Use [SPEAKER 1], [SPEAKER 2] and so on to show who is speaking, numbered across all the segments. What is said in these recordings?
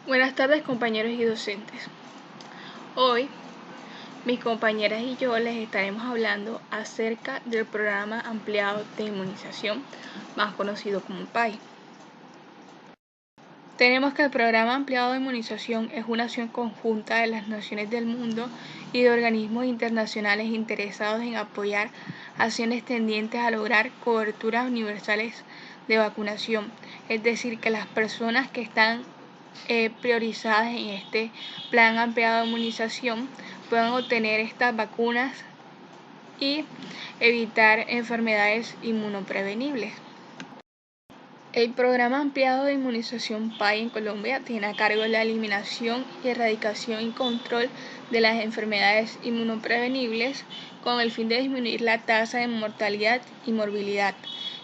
[SPEAKER 1] Buenas tardes, compañeros y docentes. Hoy mis compañeras y yo les estaremos hablando acerca del programa ampliado de inmunización, más conocido como PAI. Tenemos que el programa ampliado de inmunización es una acción conjunta de las naciones del mundo y de organismos internacionales interesados en apoyar acciones tendientes a lograr coberturas universales de vacunación, es decir, que las personas que están priorizadas en este plan ampliado de inmunización puedan obtener estas vacunas y evitar enfermedades inmunoprevenibles. El programa ampliado de inmunización PAI en Colombia tiene a cargo la eliminación y erradicación y control de las enfermedades inmunoprevenibles con el fin de disminuir la tasa de mortalidad y morbilidad,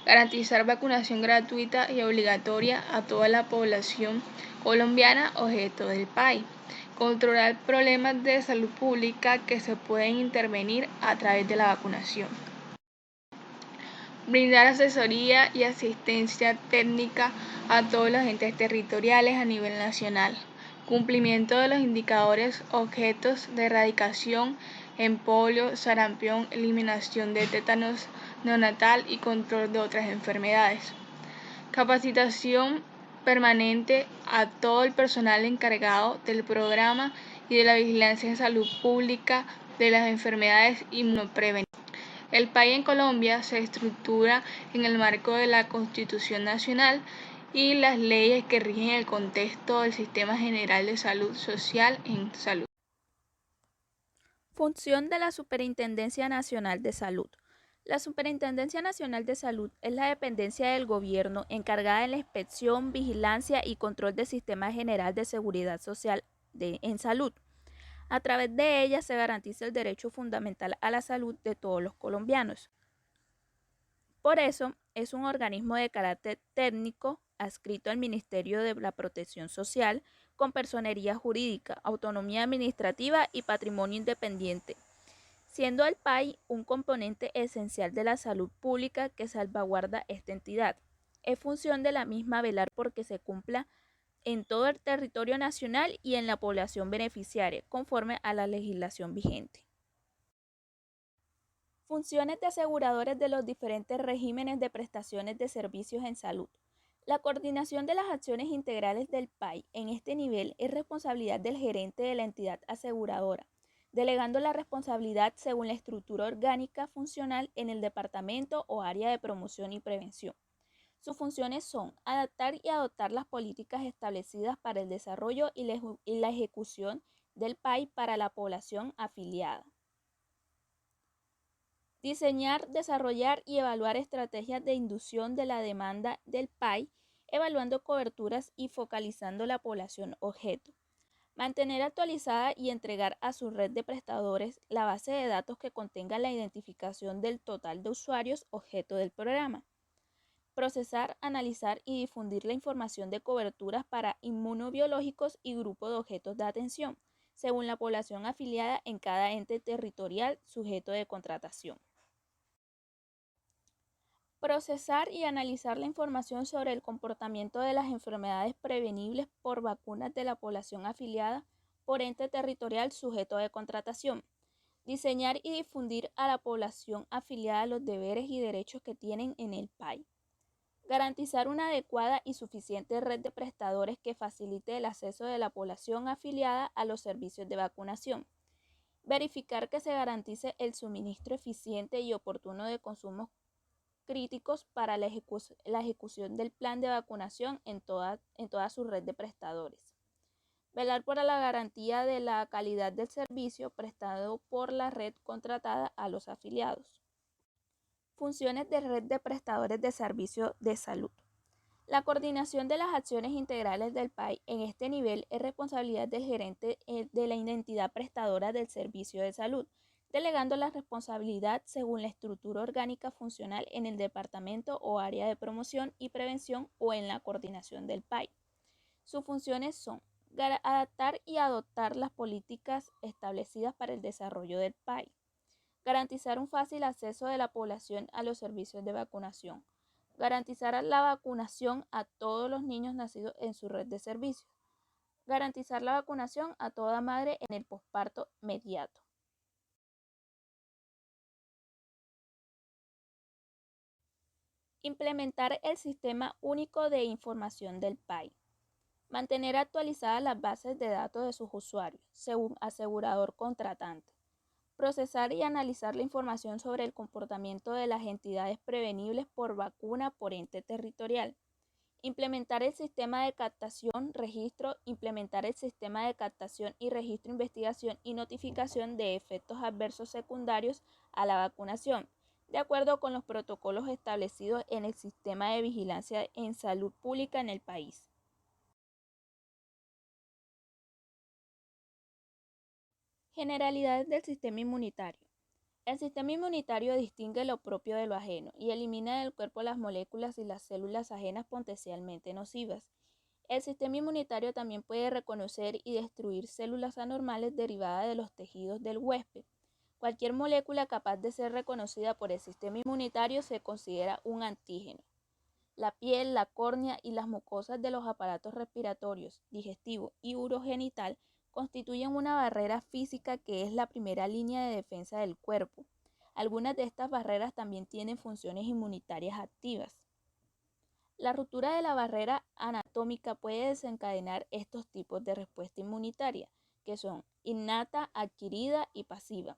[SPEAKER 1] garantizar vacunación gratuita y obligatoria a toda la población colombiana objeto del PAI, controlar problemas de salud pública que se pueden intervenir a través de la vacunación. Brindar asesoría y asistencia técnica a todos los entes territoriales a nivel nacional. Cumplimiento de los indicadores objetos de erradicación en polio, sarampión, eliminación de tétanos neonatal y control de otras enfermedades. Capacitación permanente a todo el personal encargado del programa y de la vigilancia en salud pública de las enfermedades inmunoprevenibles. El PAI en Colombia se estructura en el marco de la Constitución Nacional y las leyes que rigen el contexto del Sistema General de Salud Social en salud.
[SPEAKER 2] Función de la Superintendencia Nacional de Salud. La Superintendencia Nacional de Salud es la dependencia del gobierno encargada de la inspección, vigilancia y control del Sistema General de Seguridad Social en salud. A través de ella se garantiza el derecho fundamental a la salud de todos los colombianos. Por eso, es un organismo de carácter técnico adscrito al Ministerio de la Protección Social, con personería jurídica, autonomía administrativa y patrimonio independiente, siendo el PAI un componente esencial de la salud pública que salvaguarda esta entidad. Es función de la misma velar porque se cumpla en todo el territorio nacional y en la población beneficiaria, conforme a la legislación vigente. Funciones de aseguradores de los diferentes regímenes de prestaciones de servicios en salud. La coordinación de las acciones integrales del PAI en este nivel es responsabilidad del gerente de la entidad aseguradora, delegando la responsabilidad según la estructura orgánica funcional en el departamento o área de promoción y prevención. Sus funciones son adaptar y adoptar las políticas establecidas para el desarrollo y la ejecución del PAI para la población afiliada. Diseñar, desarrollar y evaluar estrategias de inducción de la demanda del PAI, evaluando coberturas y focalizando la población objeto. Mantener actualizada y entregar a su red de prestadores la base de datos que contenga la identificación del total de usuarios objeto del programa. Procesar, analizar y difundir la información de coberturas para inmunobiológicos y grupo de objetos de atención, según la población afiliada en cada ente territorial sujeto de contratación. Procesar y analizar la información sobre el comportamiento de las enfermedades prevenibles por vacunas de la población afiliada por ente territorial sujeto de contratación. Diseñar y difundir a la población afiliada los deberes y derechos que tienen en el PAI. Garantizar una adecuada y suficiente red de prestadores que facilite el acceso de la población afiliada a los servicios de vacunación. Verificar que se garantice el suministro eficiente y oportuno de consumos críticos para la ejecución del plan de vacunación en toda su red de prestadores. Velar por la garantía de la calidad del servicio prestado por la red contratada a los afiliados. Funciones de red de prestadores de servicio de salud. La coordinación de las acciones integrales del PAI en este nivel es responsabilidad del gerente de la entidad prestadora del servicio de salud, delegando la responsabilidad según la estructura orgánica funcional en el departamento o área de promoción y prevención o en la coordinación del PAI. Sus funciones son adaptar y adoptar las políticas establecidas para el desarrollo del PAI, garantizar un fácil acceso de la población a los servicios de vacunación, garantizar la vacunación a todos los niños nacidos en su red de servicios, Garantizar la vacunación a toda madre en el posparto inmediato. Implementar el Sistema Único de Información del PAI. Mantener actualizadas las bases de datos de sus usuarios, según asegurador contratante. Procesar y analizar la información sobre el comportamiento de las entidades prevenibles por vacuna por ente territorial. Implementar el sistema de captación, registro, implementar el sistema de captación y registro, investigación y notificación de efectos adversos secundarios a la vacunación, de acuerdo con los protocolos establecidos en el Sistema de Vigilancia en Salud Pública en el país. Generalidades del sistema inmunitario. El sistema inmunitario distingue lo propio de lo ajeno y elimina del cuerpo las moléculas y las células ajenas potencialmente nocivas. El sistema inmunitario también puede reconocer y destruir células anormales derivadas de los tejidos del huésped. Cualquier molécula capaz de ser reconocida por el sistema inmunitario se considera un antígeno. La piel, la córnea y las mucosas de los aparatos respiratorios, digestivo y urogenital constituyen una barrera física que es la primera línea de defensa del cuerpo. Algunas de estas barreras también tienen funciones inmunitarias activas. La ruptura de la barrera anatómica puede desencadenar estos tipos de respuesta inmunitaria, que son innata, adquirida y pasiva.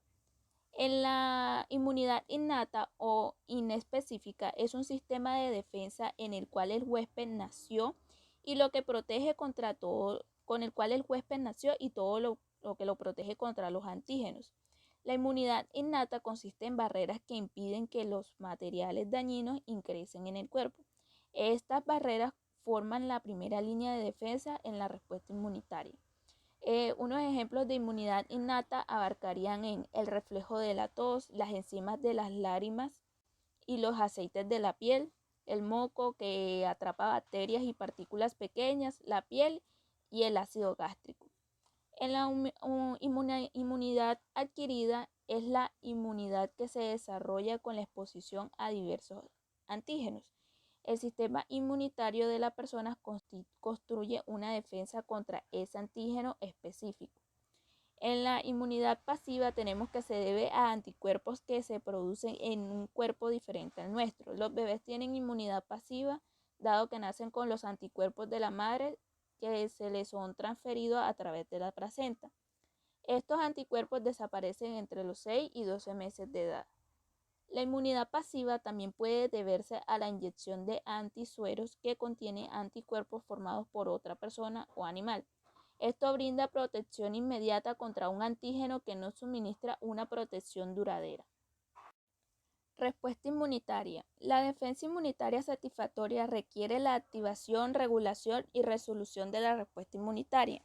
[SPEAKER 2] En la inmunidad innata o inespecífica es un sistema de defensa en el cual el huésped nació y lo que protege contra todo, con el cual el huésped nació y todo lo que lo protege contra los antígenos. La inmunidad innata consiste en barreras que impiden que los materiales dañinos ingresen en el cuerpo. Estas barreras forman la primera línea de defensa en la respuesta inmunitaria. Unos ejemplos de inmunidad innata abarcarían en el reflejo de la tos, las enzimas de las lágrimas y los aceites de la piel, el moco que atrapa bacterias y partículas pequeñas, la piel y el ácido gástrico. En la inmunidad adquirida es la inmunidad que se desarrolla con la exposición a diversos antígenos. El sistema inmunitario de la persona construye una defensa contra ese antígeno específico. En la inmunidad pasiva tenemos que se debe a anticuerpos que se producen en un cuerpo diferente al nuestro. Los bebés tienen inmunidad pasiva dado que nacen con los anticuerpos de la madre que se les son transferidos a través de la placenta. Estos anticuerpos desaparecen entre los 6 y 12 meses de edad. La inmunidad pasiva también puede deberse a la inyección de antisueros que contienen anticuerpos formados por otra persona o animal. Esto brinda protección inmediata contra un antígeno que no suministra una protección duradera. Respuesta inmunitaria. La defensa inmunitaria satisfactoria requiere la activación, regulación y resolución de la respuesta inmunitaria.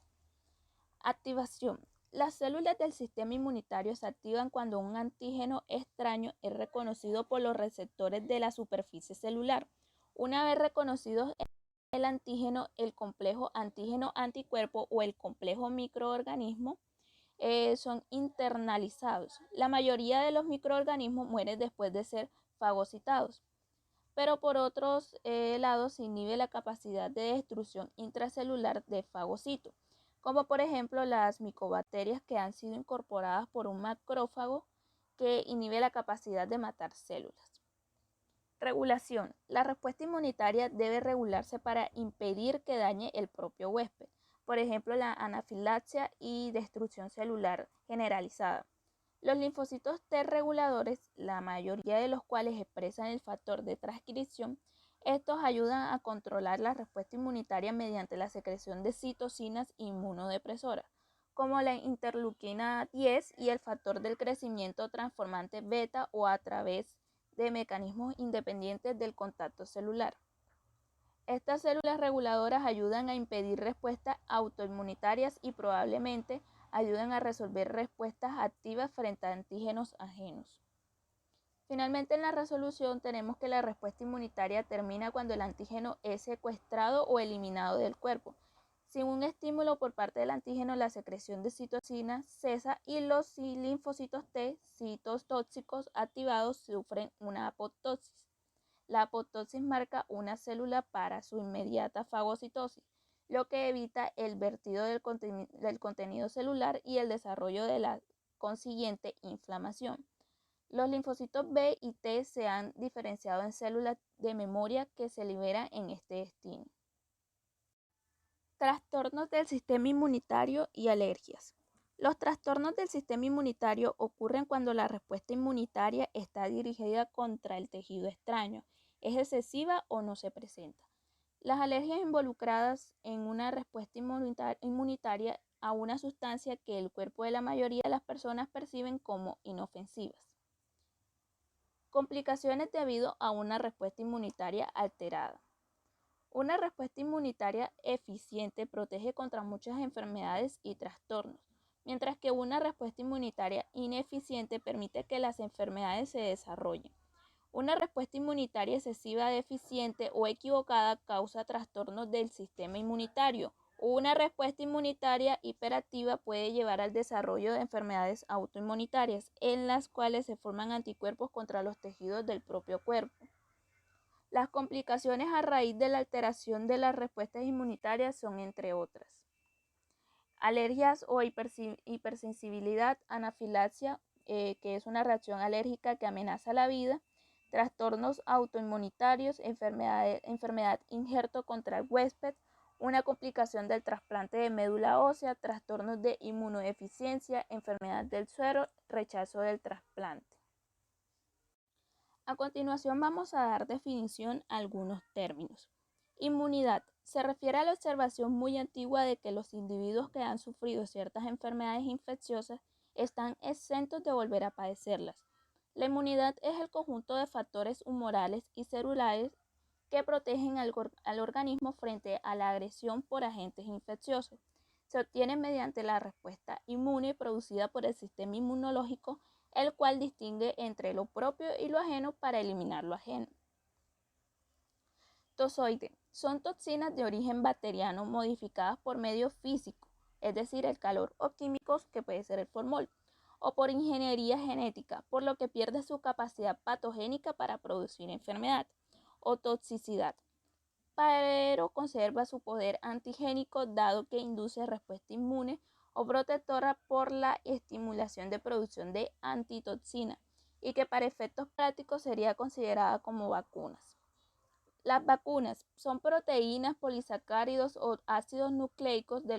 [SPEAKER 2] Activación. Las células del sistema inmunitario se activan cuando un antígeno extraño es reconocido por los receptores de la superficie celular. Una vez reconocido el antígeno, el complejo antígeno-anticuerpo o el complejo microorganismo son internalizados. La mayoría de los microorganismos mueren después de ser fagocitados, pero por otros lados se inhibe la capacidad de destrucción intracelular de fagocito, como por ejemplo las micobacterias que han sido incorporadas por un macrófago que inhibe la capacidad de matar células. Regulación. La respuesta inmunitaria debe regularse para impedir que dañe el propio huésped, por ejemplo la anafilaxia y destrucción celular generalizada. Los linfocitos T reguladores, la mayoría de los cuales expresan el factor de transcripción, estos ayudan a controlar la respuesta inmunitaria mediante la secreción de citocinas inmunodepresoras, como la interleuquina 10 y el factor del crecimiento transformante beta o a través de mecanismos independientes del contacto celular. Estas células reguladoras ayudan a impedir respuestas autoinmunitarias y probablemente ayudan a resolver respuestas activas frente a antígenos ajenos. Finalmente, en la resolución tenemos que la respuesta inmunitaria termina cuando el antígeno es secuestrado o eliminado del cuerpo. Sin un estímulo por parte del antígeno, la secreción de citocinas cesa y los linfocitos T, citotóxicos activados, sufren una apoptosis. La apoptosis marca una célula para su inmediata fagocitosis. lo que evita el vertido del contenido celular y el desarrollo de la consiguiente inflamación. Los linfocitos B y T se han diferenciado en células de memoria que se liberan en este destino. Trastornos del sistema inmunitario y alergias. Los trastornos del sistema inmunitario ocurren cuando la respuesta inmunitaria está dirigida contra el tejido extraño, es excesiva o no se presenta. Las alergias involucradas en una respuesta inmunitaria a una sustancia que el cuerpo de la mayoría de las personas perciben como inofensivas. Complicaciones debido a una respuesta inmunitaria alterada. Una respuesta inmunitaria eficiente protege contra muchas enfermedades y trastornos, mientras que una respuesta inmunitaria ineficiente permite que las enfermedades se desarrollen. Una respuesta inmunitaria excesiva, deficiente o equivocada causa trastornos del sistema inmunitario. Una respuesta inmunitaria hiperactiva puede llevar al desarrollo de enfermedades autoinmunitarias, en las cuales se forman anticuerpos contra los tejidos del propio cuerpo. Las complicaciones a raíz de la alteración de las respuestas inmunitarias son, entre otras, alergias o hipersensibilidad, anafilaxia, que es una reacción alérgica que amenaza la vida, trastornos autoinmunitarios, enfermedad injerto contra el huésped, una complicación del trasplante de médula ósea, trastornos de inmunodeficiencia, enfermedad del suero, rechazo del trasplante. A continuación vamos a dar definición a algunos términos. Inmunidad. Se refiere a la observación muy antigua de que los individuos que han sufrido ciertas enfermedades infecciosas están exentos de volver a padecerlas. La inmunidad es el conjunto de factores humorales y celulares que protegen al organismo frente a la agresión por agentes infecciosos. Se obtiene mediante la respuesta inmune producida por el sistema inmunológico, el cual distingue entre lo propio y lo ajeno para eliminar lo ajeno. Tozoide. Son toxinas de origen bacteriano modificadas por medio físico, es decir, el calor, o químicos, que puede ser el formol, o por ingeniería genética, por lo que pierde su capacidad patogénica para producir enfermedad o toxicidad, pero conserva su poder antigénico dado que induce respuesta inmune o protectora por la estimulación de producción de antitoxina y que para efectos prácticos sería considerada como vacunas. Las vacunas son proteínas, polisacáridos o ácidos nucleicos de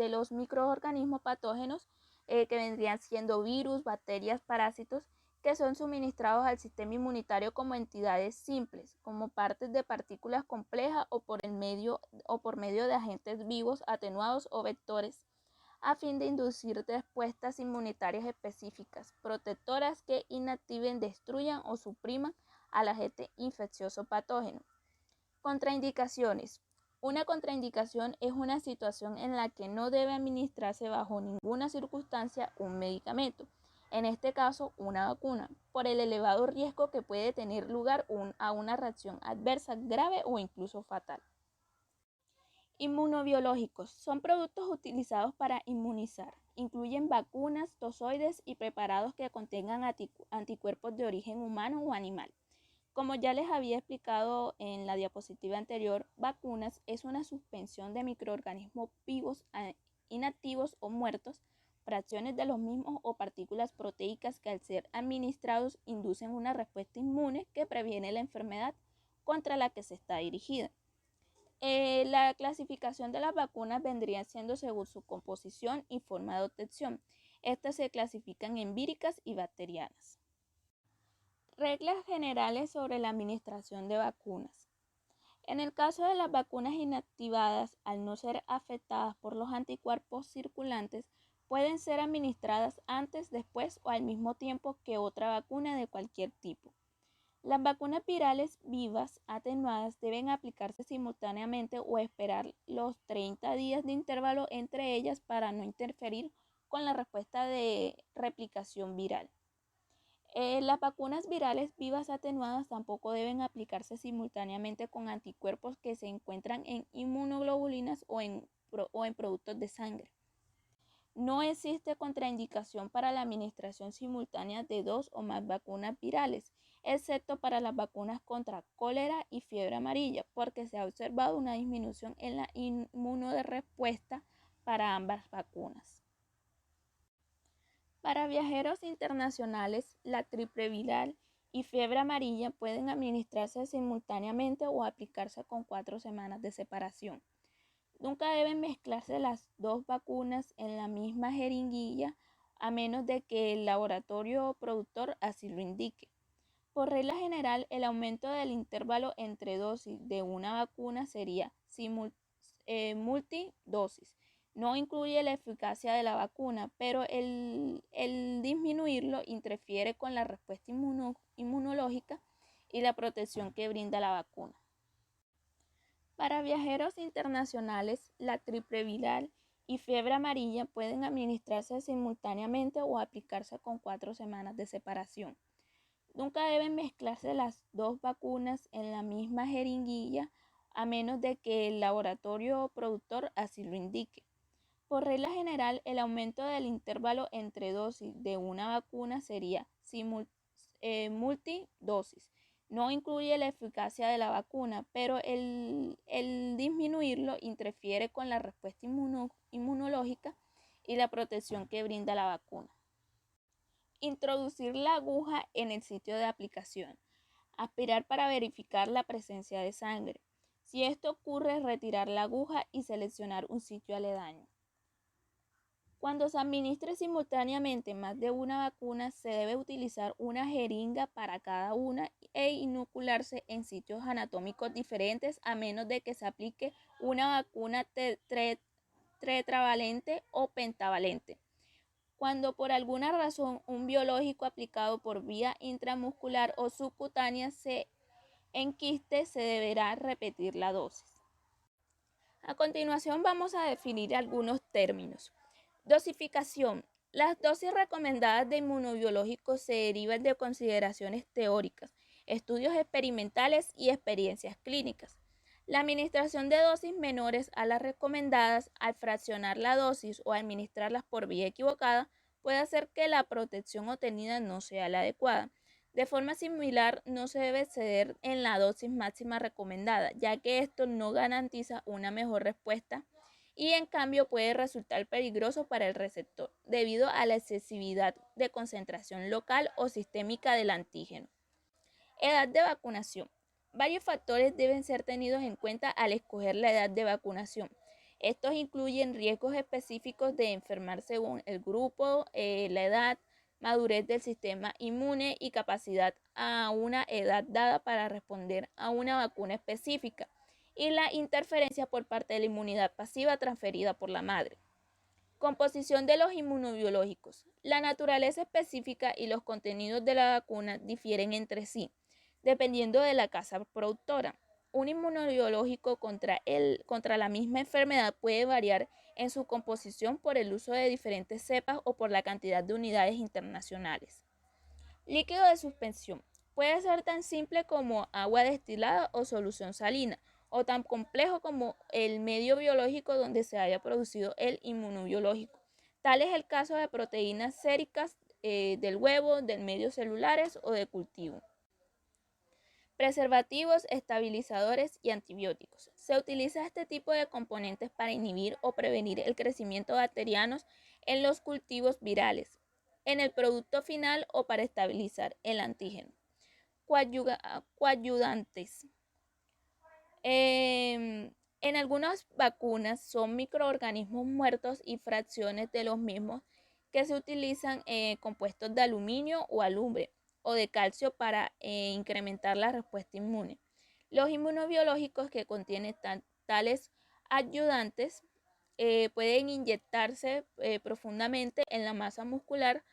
[SPEAKER 2] los microorganismos patógenos que vendrían siendo virus, bacterias, parásitos, que son suministrados al sistema inmunitario como entidades simples, como partes de partículas complejas o por medio de agentes vivos atenuados o vectores, a fin de inducir respuestas inmunitarias específicas, protectoras que inactiven, destruyan o supriman al agente infeccioso patógeno. Contraindicaciones. Una contraindicación es una situación en la que no debe administrarse bajo ninguna circunstancia un medicamento, en este caso una vacuna, por el elevado riesgo que puede tener lugar a una reacción adversa grave o incluso fatal. Inmunobiológicos son productos utilizados para inmunizar. Incluyen vacunas, tozoides y preparados que contengan anticuerpos de origen humano o animal. Como ya les había explicado en la diapositiva anterior, vacunas es una suspensión de microorganismos vivos, inactivos o muertos, fracciones de los mismos o partículas proteicas que al ser administrados inducen una respuesta inmune que previene la enfermedad contra la que se está dirigida. La clasificación de las vacunas vendría siendo según su composición y forma de obtención. Estas se clasifican en víricas y bacterianas. Reglas generales sobre la administración de vacunas. En el caso de las vacunas inactivadas, al no ser afectadas por los anticuerpos circulantes, pueden ser administradas antes, después o al mismo tiempo que otra vacuna de cualquier tipo. Las vacunas virales vivas atenuadas deben aplicarse simultáneamente o esperar los 30 días de intervalo entre ellas para no interferir con la respuesta de replicación viral. Las vacunas virales vivas atenuadas tampoco deben aplicarse simultáneamente con anticuerpos que se encuentran en inmunoglobulinas o en productos de sangre. No existe contraindicación para la administración simultánea de 2 o más vacunas virales. excepto para las vacunas contra cólera y fiebre amarilla, porque se ha observado una disminución en la inmunorespuesta para ambas vacunas. Para viajeros internacionales, la triple viral y fiebre amarilla pueden administrarse simultáneamente o aplicarse con 4 semanas de separación. Nunca deben mezclarse las dos vacunas en la misma jeringuilla a menos de que el laboratorio productor así lo indique. Por regla general, el aumento del intervalo entre dosis de una vacuna sería multidosis. No incluye la eficacia de la vacuna, pero el disminuirlo interfiere con la respuesta inmunológica y la protección que brinda la vacuna. Para viajeros internacionales, la triple viral y fiebre amarilla pueden administrarse simultáneamente o aplicarse con 4 semanas de separación. Nunca deben mezclarse las dos vacunas en la misma jeringuilla a menos de que el laboratorio productor así lo indique. Por regla general, el aumento del intervalo entre dosis de una vacuna sería multidosis. No incluye la eficacia de la vacuna, pero el disminuirlo interfiere con la respuesta inmunológica y la protección que brinda la vacuna. Introducir la aguja en el sitio de aplicación. Aspirar para verificar la presencia de sangre. Si esto ocurre, retirar la aguja y seleccionar un sitio aledaño. Cuando se administre simultáneamente más de una vacuna, se debe utilizar una jeringa para cada una e inocularse en sitios anatómicos diferentes a menos de que se aplique una vacuna tetravalente o pentavalente. Cuando por alguna razón un biológico aplicado por vía intramuscular o subcutánea se enquiste, se deberá repetir la dosis. A continuación vamos a definir algunos términos. Dosificación. Las dosis recomendadas de inmunobiológicos se derivan de consideraciones teóricas, estudios experimentales y experiencias clínicas. La administración de dosis menores a las recomendadas al fraccionar la dosis o administrarlas por vía equivocada puede hacer que la protección obtenida no sea la adecuada. De forma similar, no se debe exceder en la dosis máxima recomendada, ya que esto no garantiza una mejor respuesta y en cambio puede resultar peligroso para el receptor debido a la excesividad de concentración local o sistémica del antígeno. Edad de vacunación. Varios factores deben ser tenidos en cuenta al escoger la edad de vacunación. Estos incluyen riesgos específicos de enfermar según el grupo, la edad, madurez del sistema inmune y capacidad a una edad dada para responder a una vacuna específica, y la interferencia por parte de la inmunidad pasiva transferida por la madre. Composición de los inmunobiológicos. La naturaleza específica y los contenidos de la vacuna difieren entre sí, dependiendo de la casa productora. Un inmunobiológico contra la misma enfermedad puede variar en su composición por el uso de diferentes cepas o por la cantidad de unidades internacionales. Líquido de suspensión. Puede ser tan simple como agua destilada o solución salina, o tan complejo como el medio biológico donde se haya producido el inmunobiológico. Tal es el caso de proteínas séricas del huevo, del medio celulares o de cultivo. Preservativos, estabilizadores y antibióticos. Se utiliza este tipo de componentes para inhibir o prevenir el crecimiento bacteriano en los cultivos virales, en el producto final o para estabilizar el antígeno. Coayudantes. En algunas vacunas son microorganismos muertos y fracciones de los mismos que se utilizan compuestos de aluminio o alumbre o de calcio para incrementar la respuesta inmune. Los inmunobiológicos que contienen tales ayudantes pueden inyectarse profundamente en la masa muscular,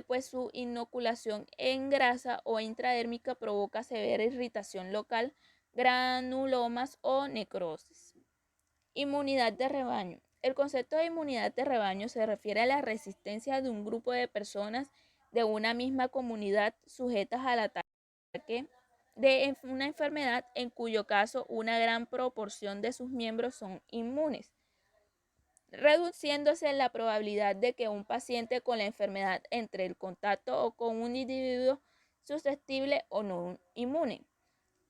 [SPEAKER 2] pues su inoculación en grasa o intradérmica provoca severa irritación local, granulomas o necrosis. Inmunidad de rebaño. El concepto de inmunidad de rebaño se refiere a la resistencia de un grupo de personas de una misma comunidad sujetas al ataque de una enfermedad en cuyo caso una gran proporción de sus miembros son inmunes, reduciéndose la probabilidad de que un paciente con la enfermedad entre en contacto o con un individuo susceptible o no inmune.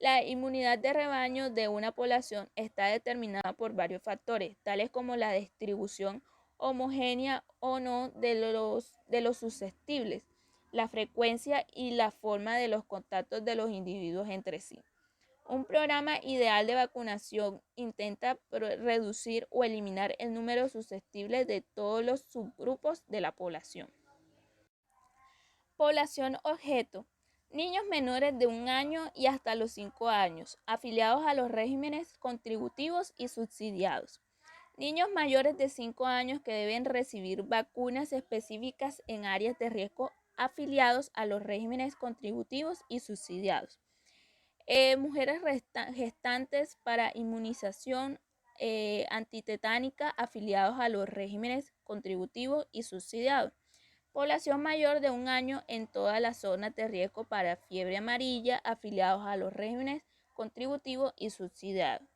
[SPEAKER 2] La inmunidad de rebaño de una población está determinada por varios factores, tales como la distribución homogénea o no de los susceptibles, la frecuencia y la forma de los contactos de los individuos entre sí. Un programa ideal de vacunación intenta reducir o eliminar el número susceptible de todos los subgrupos de la población. Población objeto. Niños menores de 1 año y hasta los 5 años, afiliados a los regímenes contributivos y subsidiados. Niños mayores de 5 años que deben recibir vacunas específicas en áreas de riesgo afiliados a los regímenes contributivos y subsidiados. Mujeres gestantes para inmunización antitetánica afiliados a los regímenes contributivos y subsidiados. Población mayor de 1 año en todas las zonas de riesgo para fiebre amarilla afiliados a los regímenes contributivos y subsidiados.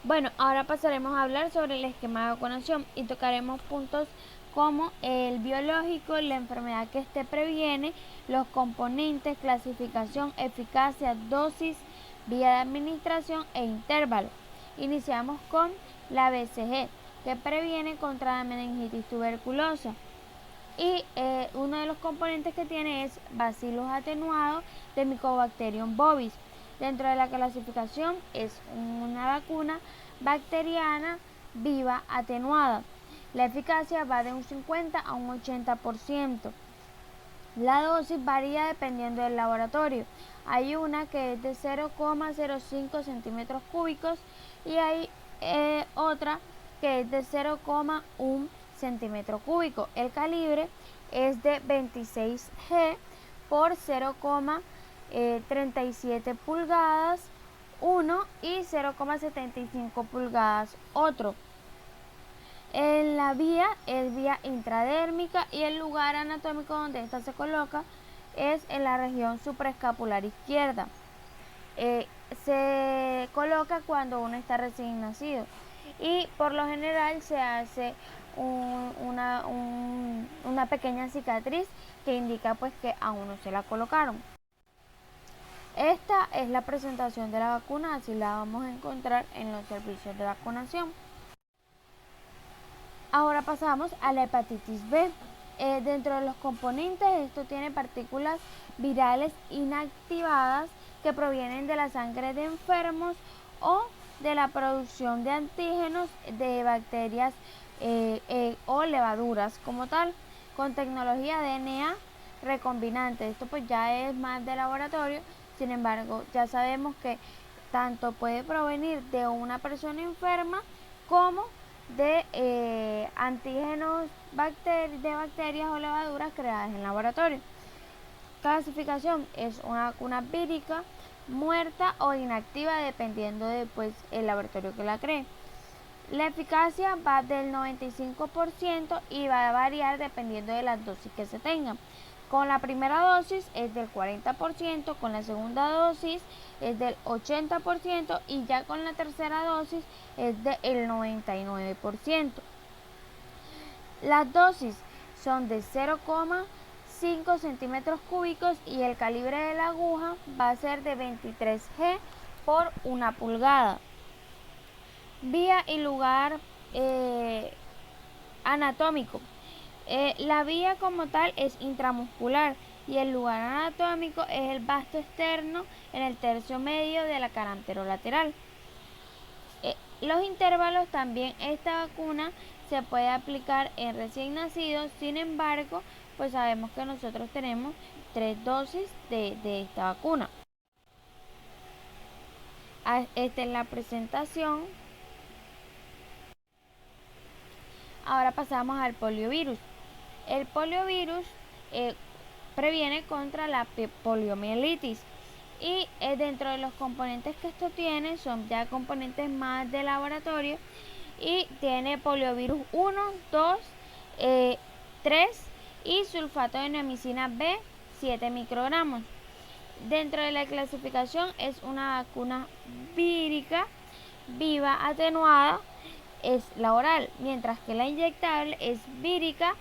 [SPEAKER 3] Bueno, ahora pasaremos a hablar sobre el esquema de vacunación y tocaremos puntos como el biológico, la enfermedad que éste previene, los componentes, clasificación, eficacia, dosis, vía de administración e intervalo. Iniciamos con la BCG, que previene contra la meningitis tuberculosa. Y uno de los componentes que tiene es Bacillus atenuado de Mycobacterium bovis. Dentro de la clasificación es una vacuna bacteriana viva atenuada. La eficacia va de un 50 a un 80%. La dosis varía dependiendo del laboratorio. Hay una que es de 0,05 centímetros cúbicos y hay otra que es de 0,1 centímetro cúbico. El calibre es de 26 G por 0,37 pulgadas uno y 0,75 pulgadas otro. En la vía es vía intradérmica y el lugar anatómico donde esta se coloca es en la región supraescapular izquierda. Se coloca cuando uno está recién nacido y por lo general se hace una pequeña cicatriz que indica pues que a uno se la colocaron. Esta es la presentación de la vacuna, así la vamos a encontrar en los servicios de vacunación. Ahora pasamos a la hepatitis B. Dentro de los componentes, esto tiene partículas virales inactivadas que provienen de la sangre de enfermos o de la producción de antígenos de bacterias o levaduras como tal, con tecnología DNA recombinante. Esto pues ya es más de laboratorio, sin embargo ya sabemos que tanto puede provenir de una persona enferma como de antígenos de bacterias o levaduras creadas en laboratorio. Clasificación es una vacuna vírica, muerta o inactiva dependiendo de el laboratorio que la cree. La eficacia va del 95% y va a variar dependiendo de las dosis que se tengan. Con la primera dosis es del 40%, con la segunda dosis es del 80% y ya con la tercera dosis es del 99%. Las dosis son de 0,5 centímetros cúbicos y el calibre de la aguja va a ser de 23 G por 1 pulgada. Vía y lugar anatómico. La vía como tal es intramuscular y el lugar anatómico es el vasto externo en el tercio medio de la cara anterolateral. Los intervalos también, esta vacuna se puede aplicar en recién nacidos, sin embargo, pues sabemos que nosotros tenemos 3 dosis de esta vacuna. Esta es la presentación. Ahora pasamos al poliovirus. El poliovirus previene contra la poliomielitis y dentro de los componentes que esto tiene son ya componentes más de laboratorio y tiene poliovirus 1, 2, 3 y sulfato de neomicina B 7 microgramos. Dentro de la clasificación es una vacuna vírica viva atenuada, es la oral, mientras que la inyectable es vírica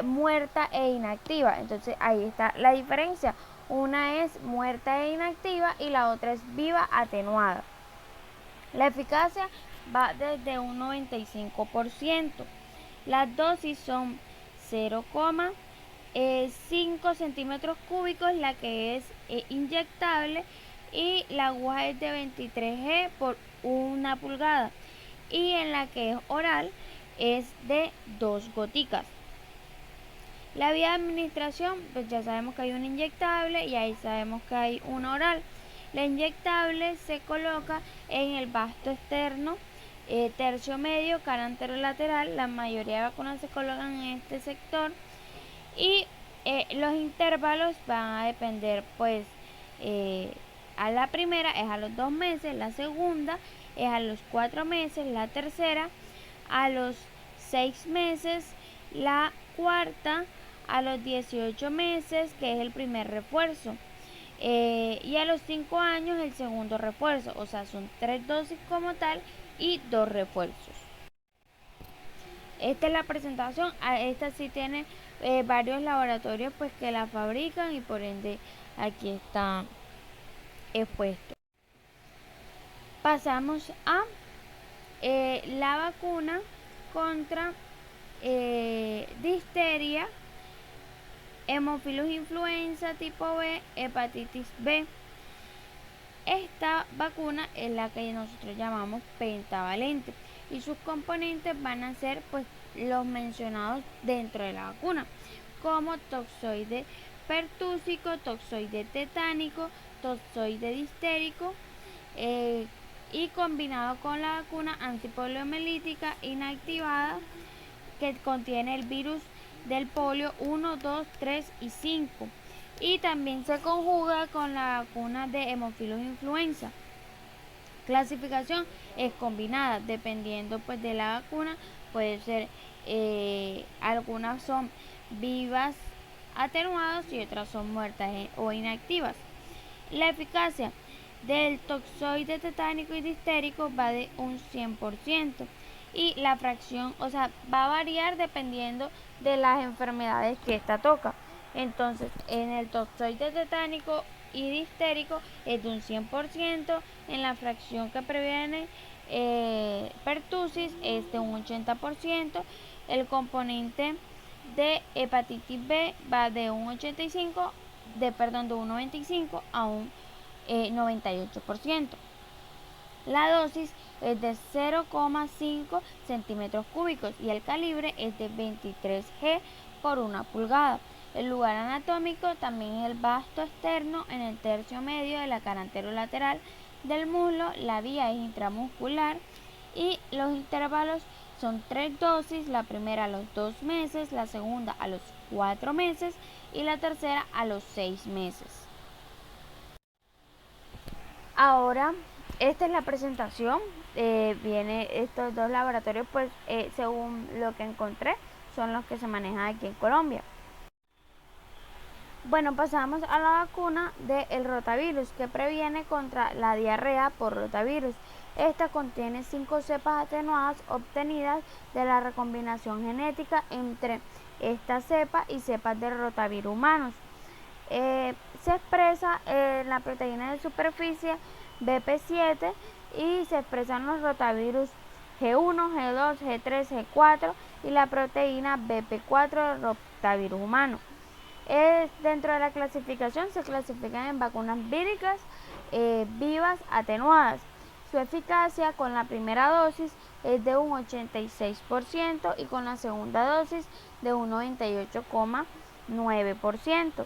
[SPEAKER 3] muerta e inactiva. Entonces ahí está la diferencia. Una es muerta e inactiva y la otra es viva atenuada. La eficacia va desde un 95%. Las dosis son 0,5 centímetros cúbicos, la que es inyectable, y la aguja es de 23 G por 1 pulgada, y en la que es oral es de 2 goticas. La vía de administración, pues ya sabemos que hay una inyectable y ahí sabemos que hay una oral. La inyectable se coloca en el vasto externo, tercio medio, cara anterolateral. La mayoría de vacunas se colocan en este sector, y los intervalos van a depender, pues, a la primera es a los 2 meses, la segunda es a los 4 meses, la tercera a los 6 meses, la cuarta a los 18 meses, que es el primer refuerzo, y a los 5 años el segundo refuerzo. O sea, son 3 dosis como tal y 2 refuerzos. Esta es la presentación. Esta sí tiene varios laboratorios pues que la fabrican, y por ende aquí está expuesto. Pasamos a la vacuna contra difteria, hemófilos influenza tipo B, hepatitis B. Esta vacuna es la que nosotros llamamos pentavalente, y sus componentes van a ser pues los mencionados dentro de la vacuna, como toxoide pertúsico, toxoide tetánico, toxoide distérico, y combinado con la vacuna antipoliomielítica inactivada, que contiene el virus del polio 1, 2, 3 y 5. Y también se conjuga con la vacuna de hemófilos influenza. Clasificación es combinada, dependiendo pues de la vacuna. Puede ser, algunas son vivas atenuadas y otras son muertas o inactivas. La eficacia del toxoide tetánico y distérico va de un 100%, y la fracción, o sea, va a variar dependiendo de las enfermedades que esta toca. Entonces, en el toxoide tetánico y distérico es de un 100%, en la fracción que previene pertusis es de un 80%, el componente de hepatitis B va de un 85, de un 95 a un 98%. La dosis es de 0,5 centímetros cúbicos y el calibre es de 23 G por 1 pulgada. El lugar anatómico también es el vasto externo, en el tercio medio de la cara anterolateral del muslo. La vía es intramuscular y los intervalos son 3 dosis, la primera a los 2 meses, la segunda a los 4 meses y la tercera a los 6 meses. Ahora, esta es la presentación. Viene estos dos laboratorios, pues según lo que encontré, son los que se manejan aquí en Colombia. Bueno, pasamos a la vacuna del rotavirus, que previene contra la diarrea por rotavirus. Esta contiene 5 cepas atenuadas obtenidas de la recombinación genética entre esta cepa y cepas de rotavirus humanos. Se expresa en la proteína de superficie BP7 y se expresan los rotavirus G1, G2, G3, G4 y la proteína BP4 del rotavirus humano. Dentro de la clasificación se clasifican en vacunas víricas vivas atenuadas. Su eficacia con la primera dosis es de un 86% y con la segunda dosis de un 98,9%.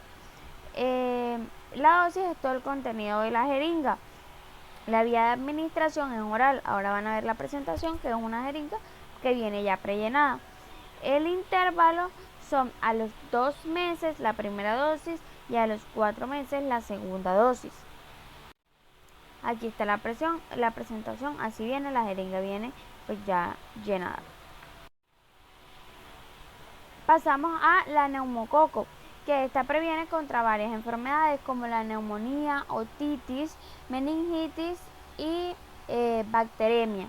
[SPEAKER 3] La dosis es todo el contenido de la jeringa. La vía de administración es oral. Ahora van a ver la presentación, que es una jeringa que viene ya prellenada. El intervalo son a los 2 meses la primera dosis y a los 4 meses la segunda dosis. Aquí está la presentación, así viene, la jeringa viene pues ya llenada. Pasamos a la neumococo, que esta previene contra varias enfermedades como la neumonía, otitis, meningitis y bacteremia.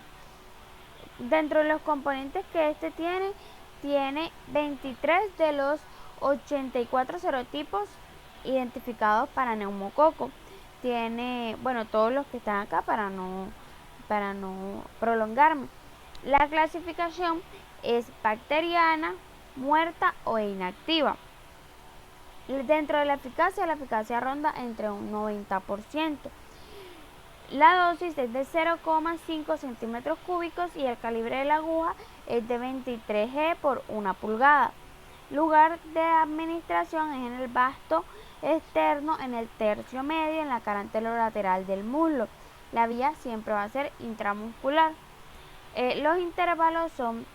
[SPEAKER 3] Dentro de los componentes que este tiene, tiene 23 de los 84 serotipos identificados para neumococo. Tiene, bueno, todos los que están acá para no prolongarme. La clasificación es bacteriana, muerta o inactiva. Dentro de la eficacia ronda entre un 90%. La dosis es de 0,5 centímetros cúbicos y el calibre de la aguja es de 23 G por 1 pulgada. Lugar de administración es en el vasto externo, en el tercio medio, en la cara anterolateral del muslo. La vía siempre va a ser intramuscular. Los intervalos son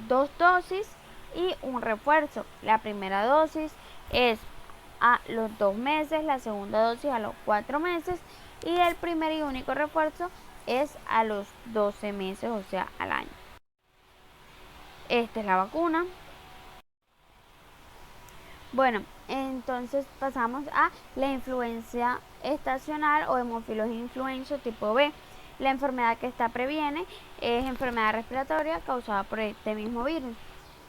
[SPEAKER 3] 2 dosis y un refuerzo. La primera dosis es a los 2 meses, la segunda dosis a los 4 meses y el primer y único refuerzo es a los 12 meses, o sea, al año. Esta es la vacuna. Bueno, entonces pasamos a la influenza estacional o Haemophilus influenzae tipo B. La enfermedad que esta previene es enfermedad respiratoria causada por este mismo virus.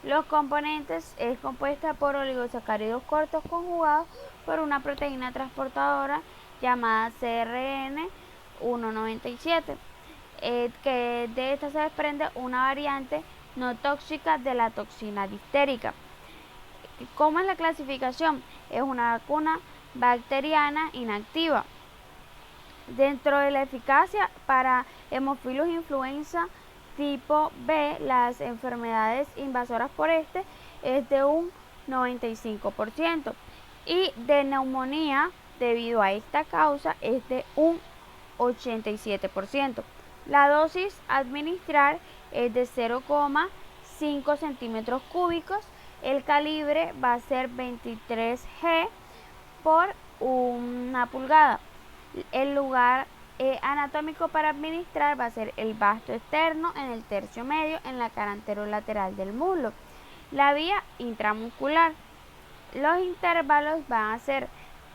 [SPEAKER 3] Los componentes es compuesta por oligosacáridos cortos conjugados por una proteína transportadora llamada CRN197, que de esta se desprende una variante no tóxica de la toxina difterica. ¿Cómo es la clasificación? Es una vacuna bacteriana inactiva. Dentro de la eficacia para Haemophilus influenza tipo B, las enfermedades invasoras por este es de un 95% y de neumonía debido a esta causa es de un 87%. La dosis a administrar es de 0,5 centímetros cúbicos. El calibre va a ser 23 G por 1 pulgada. El lugar anatómico para administrar va a ser el vasto externo, en el tercio medio, en la cara anterolateral del muslo. La vía intramuscular. Los intervalos van a ser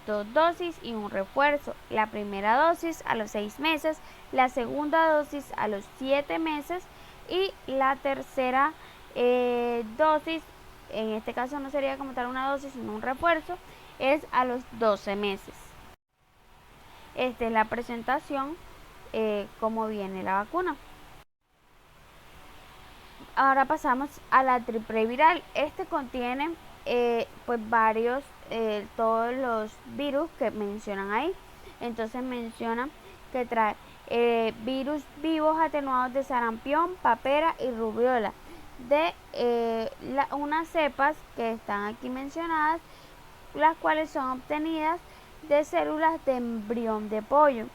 [SPEAKER 3] 2 dosis y un refuerzo. La primera dosis a los 6 meses, la segunda dosis a los 7 meses y la tercera dosis, en este caso no sería como tal una dosis sino un refuerzo, es a los 12 meses. Esta es la presentación, como viene la vacuna. Ahora pasamos a la triple viral. Este contiene pues varios, todos los virus que mencionan ahí. Entonces mencionan que trae virus vivos atenuados de sarampión, papera y rubiola de unas cepas que están aquí mencionadas, las cuales son obtenidas de células de embrión de pollo.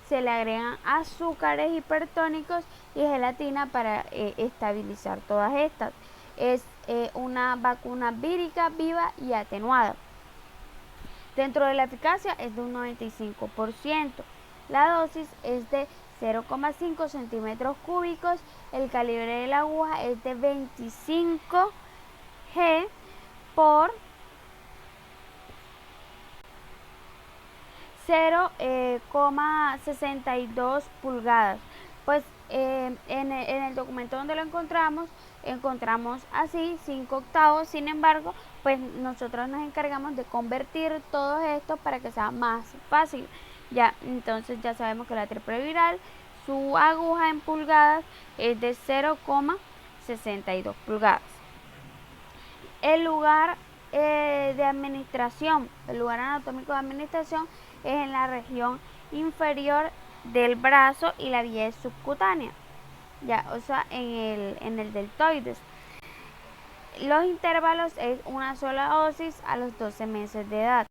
[SPEAKER 3] Se le agregan azúcares hipertónicos y gelatina para estabilizar todas estas. Es una vacuna vírica viva y atenuada. Dentro de la eficacia es de un 95%. La dosis es de 0,5 centímetros cúbicos. El calibre de la aguja es de 25 G por 0,62 pulgadas. Pues en el documento donde lo encontramos así 5 octavos. Sin embargo, pues nosotros nos encargamos de convertir todo esto para que sea más fácil. Ya, entonces ya sabemos que la triple viral, su aguja en pulgadas es de 0,62 pulgadas. El lugar de administración, el lugar anatómico de administración es en la región inferior del brazo y la vía es subcutánea, ya, o sea, en el deltoides. Los intervalos es una sola dosis a los 12 meses de edad.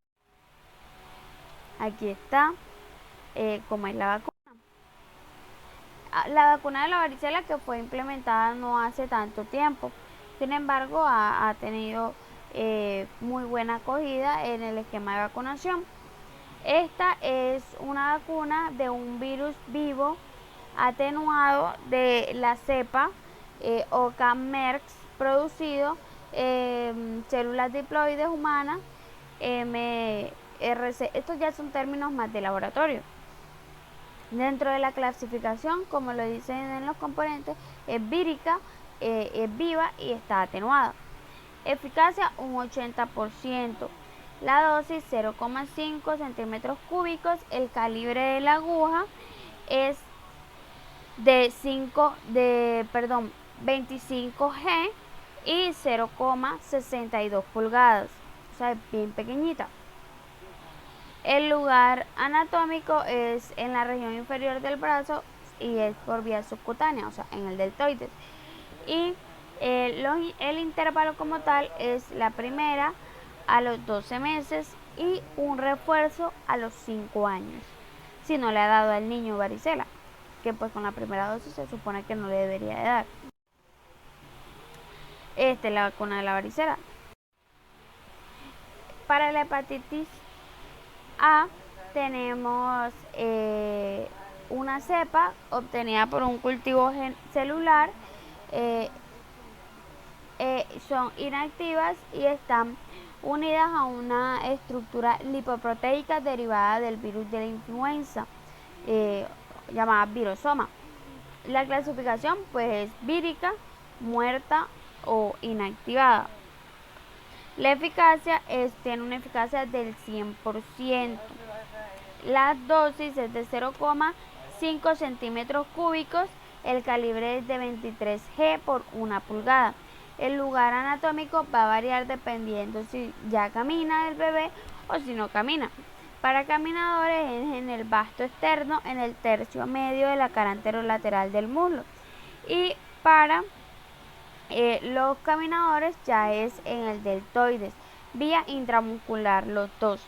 [SPEAKER 3] Aquí está cómo es la vacuna. La vacuna de la varicela, que fue implementada no hace tanto tiempo, sin embargo ha tenido muy buena acogida en el esquema de vacunación. Esta es una vacuna de un virus vivo atenuado de la cepa OCA-MERS, producido células diploides humanas, MRC. Estos ya son términos más de laboratorio. Dentro de la clasificación, como lo dicen en los componentes, es vírica, es viva y está atenuada. Eficacia un 80%. La dosis 0,5 centímetros cúbicos. El calibre de la aguja es de 25G y 0,62 pulgadas, o sea, es bien pequeñita. El lugar anatómico es en la región inferior del brazo y es por vía subcutánea, o sea, en el deltoides. Y el intervalo como tal es la primera a los 12 meses y un refuerzo a los 5 años, si no le ha dado al niño varicela, que pues con la primera dosis se supone que no le debería de dar. La vacuna de la varicela. Para la hepatitis A tenemos una cepa obtenida por un cultivo celular, son inactivas y están unidas a una estructura lipoproteica derivada del virus de la influenza, llamada virosoma. La clasificación pues es vírica, muerta o inactivada. La eficacia tiene una eficacia del 100%. La dosis es de 0,5 centímetros cúbicos. El calibre es de 23G por 1 pulgada. El lugar anatómico va a variar dependiendo si ya camina el bebé o si no camina. Para caminadores es en el vasto externo, en el tercio medio de la cara anterolateral del muslo. Y para los caminadores ya es en el deltoides, vía intramuscular, los dos.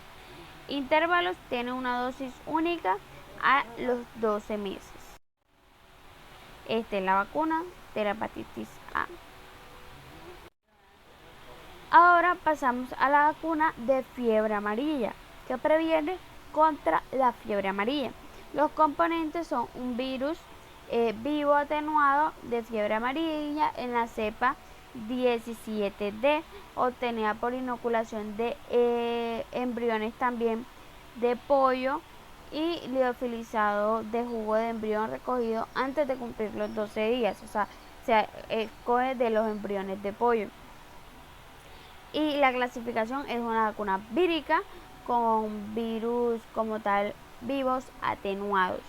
[SPEAKER 3] Intervalos tiene una dosis única a los 12 meses. Esta es la vacuna de la hepatitis A. Ahora pasamos a la vacuna de fiebre amarilla, que previene contra la fiebre amarilla. Los componentes son un virus vivo atenuado de fiebre amarilla en la cepa 17D, obtenida por inoculación de embriones también de pollo y liofilizado de jugo de embrión recogido antes de cumplir los 12 días, o sea, se escoge de los embriones de pollo. Y la clasificación es una vacuna vírica con virus como tal vivos atenuados.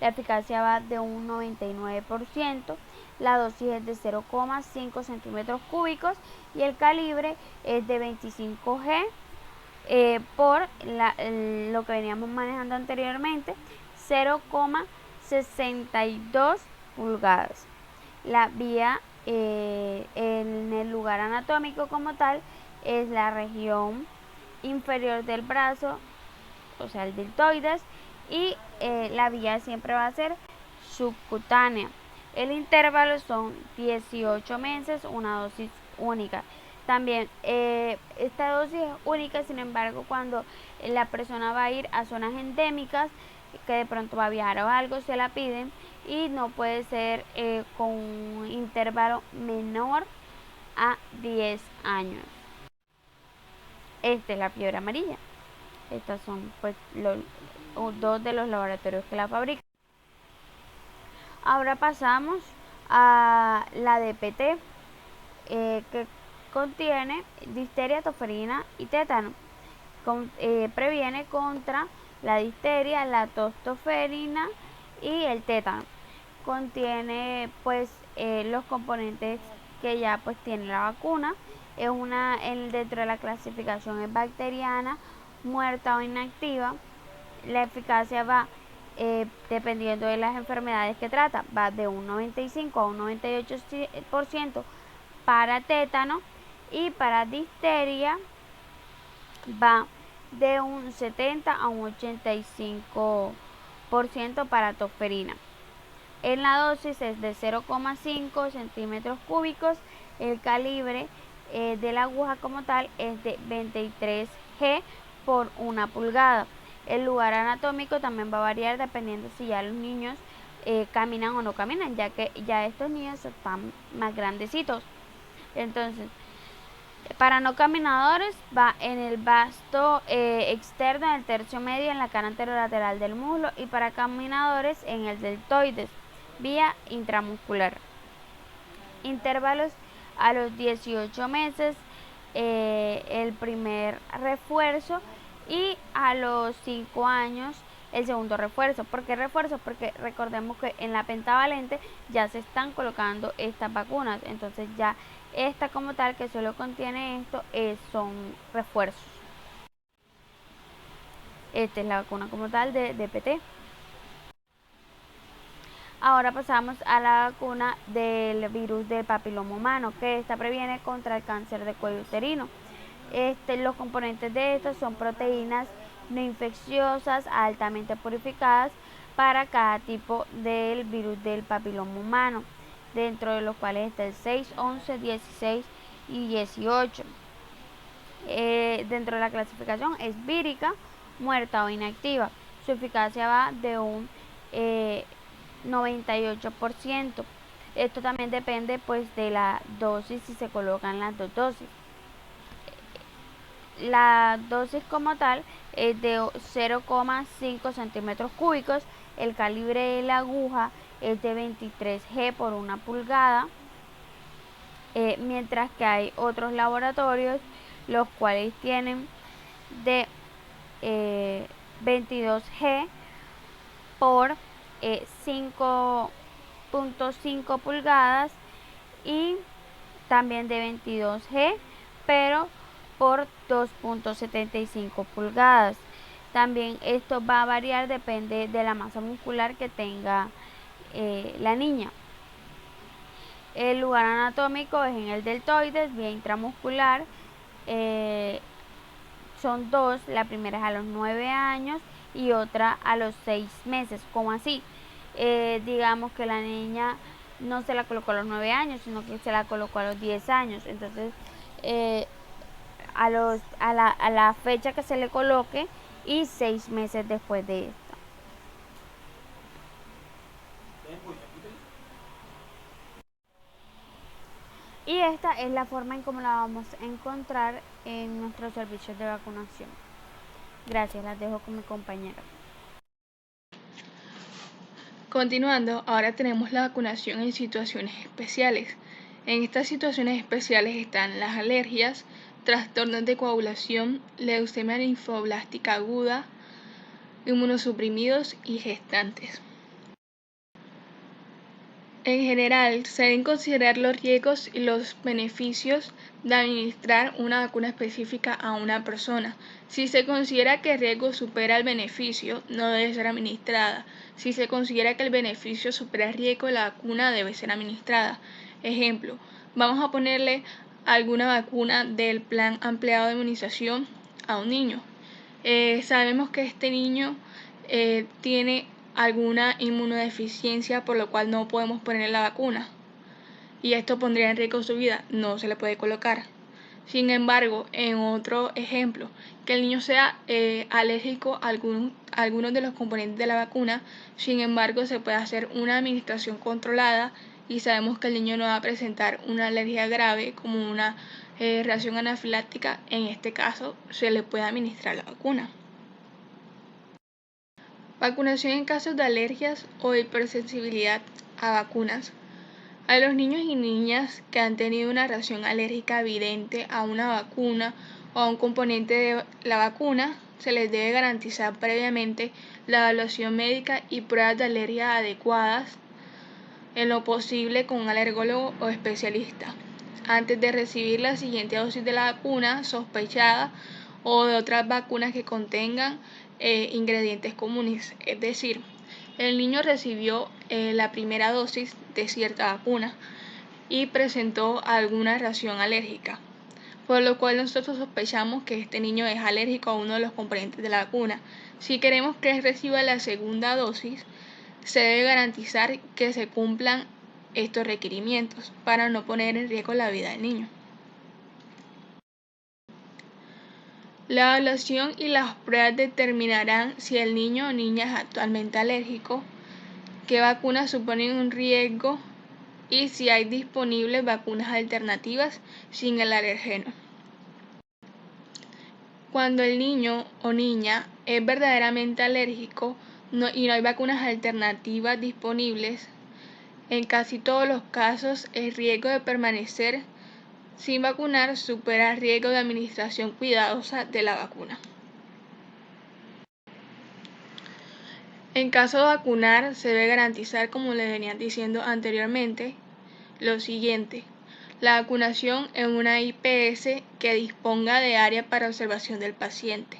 [SPEAKER 3] La eficacia va de un 99%, la dosis es de 0,5 centímetros cúbicos y el calibre es de 25G por lo que veníamos manejando anteriormente, 0,62 pulgadas. La vía en el lugar anatómico como tal es la región inferior del brazo, o sea el deltoides, y la vía siempre va a ser subcutánea. El intervalo son 18 meses, una dosis única. También esta dosis es única, sin embargo, cuando la persona va a ir a zonas endémicas, que de pronto va a viajar o algo, se la piden y no puede ser con un intervalo menor a 10 años. Esta es la fiebre amarilla. Estos son pues dos de los laboratorios que la fabrican. Ahora pasamos a la DPT, que contiene difteria, tosferina y tétano. Previene contra la difteria, la tosferina y el tétano. Contiene pues los componentes que ya pues tiene la vacuna. Es dentro de la clasificación es bacteriana, muerta o inactiva. La eficacia va dependiendo de las enfermedades que trata, va de un 95 a un 98% para tétano, y para difteria va de un 70 a un 85% para tosferina. En la dosis es de 0,5 centímetros cúbicos. El calibre de la aguja como tal es de 23G por 1 pulgada. El lugar anatómico también va a variar dependiendo si ya los niños caminan o no caminan, ya que ya estos niños están más grandecitos. Entonces, para no caminadores va en el vasto externo del tercio medio en la cara anterolateral del muslo, y para caminadores en el deltoides, vía intramuscular. intervalos: a los 18 meses el primer refuerzo y a los 5 años el segundo refuerzo. ¿Por qué refuerzo? Porque recordemos que en la pentavalente ya se están colocando estas vacunas, entonces ya esta como tal, que solo contiene esto, son refuerzos. Esta es la vacuna como tal de DPT. Ahora pasamos a la vacuna del virus del papiloma humano, que esta previene contra el cáncer de cuello uterino. Los componentes de estos son proteínas no infecciosas altamente purificadas para cada tipo del virus del papiloma humano, dentro de los cuales está el 6, 11, 16 y 18. Dentro de la clasificación es vírica, muerta o inactiva. Su eficacia va de un 98%. Esto también depende pues de la dosis, si se colocan las dos dosis. La dosis como tal es de 0,5 centímetros cúbicos. El calibre de la aguja es de 23 G por 1 pulgada, mientras que hay otros laboratorios los cuales tienen de 22 G por 5.5 pulgadas y también de 22 G pero por 2.75 pulgadas. También esto va a variar, depende de la masa muscular que tenga la niña. El lugar anatómico es en el deltoides, vía intramuscular. Son dos, la primera es a los 9 años y otra a los 6 meses. ¿Cómo así? Digamos que la niña no se la colocó a los 9 años, sino que se la colocó a los 10 años. Entonces, a la fecha que se le coloque y 6 meses después de esto. Y esta es la forma en cómo la vamos a encontrar en nuestros servicios de vacunación. Gracias, las dejo con mi compañera.
[SPEAKER 1] Continuando, ahora tenemos la vacunación en situaciones especiales. En estas situaciones especiales están las alergias, trastornos de coagulación, leucemia linfoblástica aguda, inmunosuprimidos y gestantes. En general, se deben considerar los riesgos y los beneficios de administrar una vacuna específica a una persona. Si se considera que el riesgo supera el beneficio, no debe ser administrada. Si se considera que el beneficio supera el riesgo, la vacuna debe ser administrada. Ejemplo, vamos a ponerle alguna vacuna del plan ampliado de inmunización a un niño. Sabemos que este niño tiene alguna inmunodeficiencia, por lo cual no podemos ponerle la vacuna y esto pondría en riesgo su vida, no se le puede colocar. Sin embargo, en otro ejemplo, que el niño sea alérgico a algunos de los componentes de la vacuna, sin embargo se puede hacer una administración controlada y sabemos que el niño no va a presentar una alergia grave como una reacción anafiláctica. En este caso se le puede administrar la vacuna. Vacunación en casos de alergias o hipersensibilidad a vacunas. A los niños y niñas que han tenido una reacción alérgica evidente a una vacuna o a un componente de la vacuna, se les debe garantizar previamente la evaluación médica y pruebas de alergia adecuadas, en lo posible con un alergólogo o especialista, antes de recibir la siguiente dosis de la vacuna sospechada o de otras vacunas que contengan ingredientes comunes. Es decir, el niño recibió la primera dosis de cierta vacuna y presentó alguna reacción alérgica, por lo cual nosotros sospechamos que este niño es alérgico a uno de los componentes de la vacuna. Si queremos que él reciba la segunda dosis, se debe garantizar que se cumplan estos requerimientos para no poner en riesgo la vida del niño. La evaluación y las pruebas determinarán si el niño o niña es actualmente alérgico, qué vacunas suponen un riesgo y si hay disponibles vacunas alternativas sin el alergeno. Cuando el niño o niña es verdaderamente alérgico y no hay vacunas alternativas disponibles, En casi todos los casos, el riesgo de permanecer sin vacunar supera el riesgo de administración cuidadosa de la vacuna. En caso de vacunar, se debe garantizar, como les venía diciendo anteriormente, lo siguiente: la vacunación en una IPS que disponga de área para observación del paciente,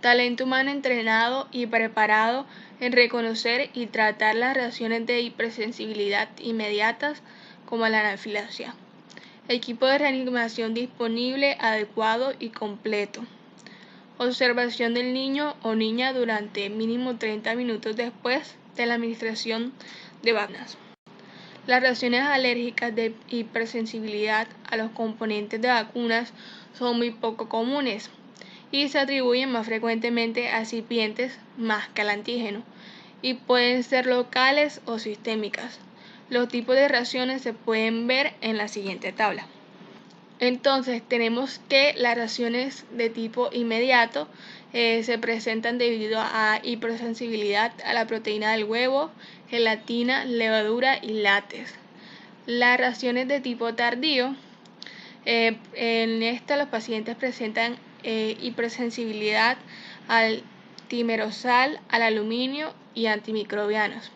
[SPEAKER 1] talento humano entrenado y preparado en reconocer y tratar las reacciones de hipersensibilidad inmediatas como la anafilaxia, equipo de reanimación disponible, adecuado y completo, observación del niño o niña durante mínimo 30 minutos después de la administración de vacunas. Las reacciones alérgicas de hipersensibilidad a los componentes de vacunas son muy poco comunes y se atribuyen más frecuentemente a recipientes más que al antígeno y pueden ser locales o sistémicas. Los tipos de reacciones se pueden ver en la siguiente tabla. Entonces tenemos que las reacciones de tipo inmediato se presentan debido a hipersensibilidad a la proteína del huevo, gelatina, levadura y látex. Las reacciones de tipo tardío, en esta los pacientes presentan hipersensibilidad al timerosal, al aluminio y antimicrobianos.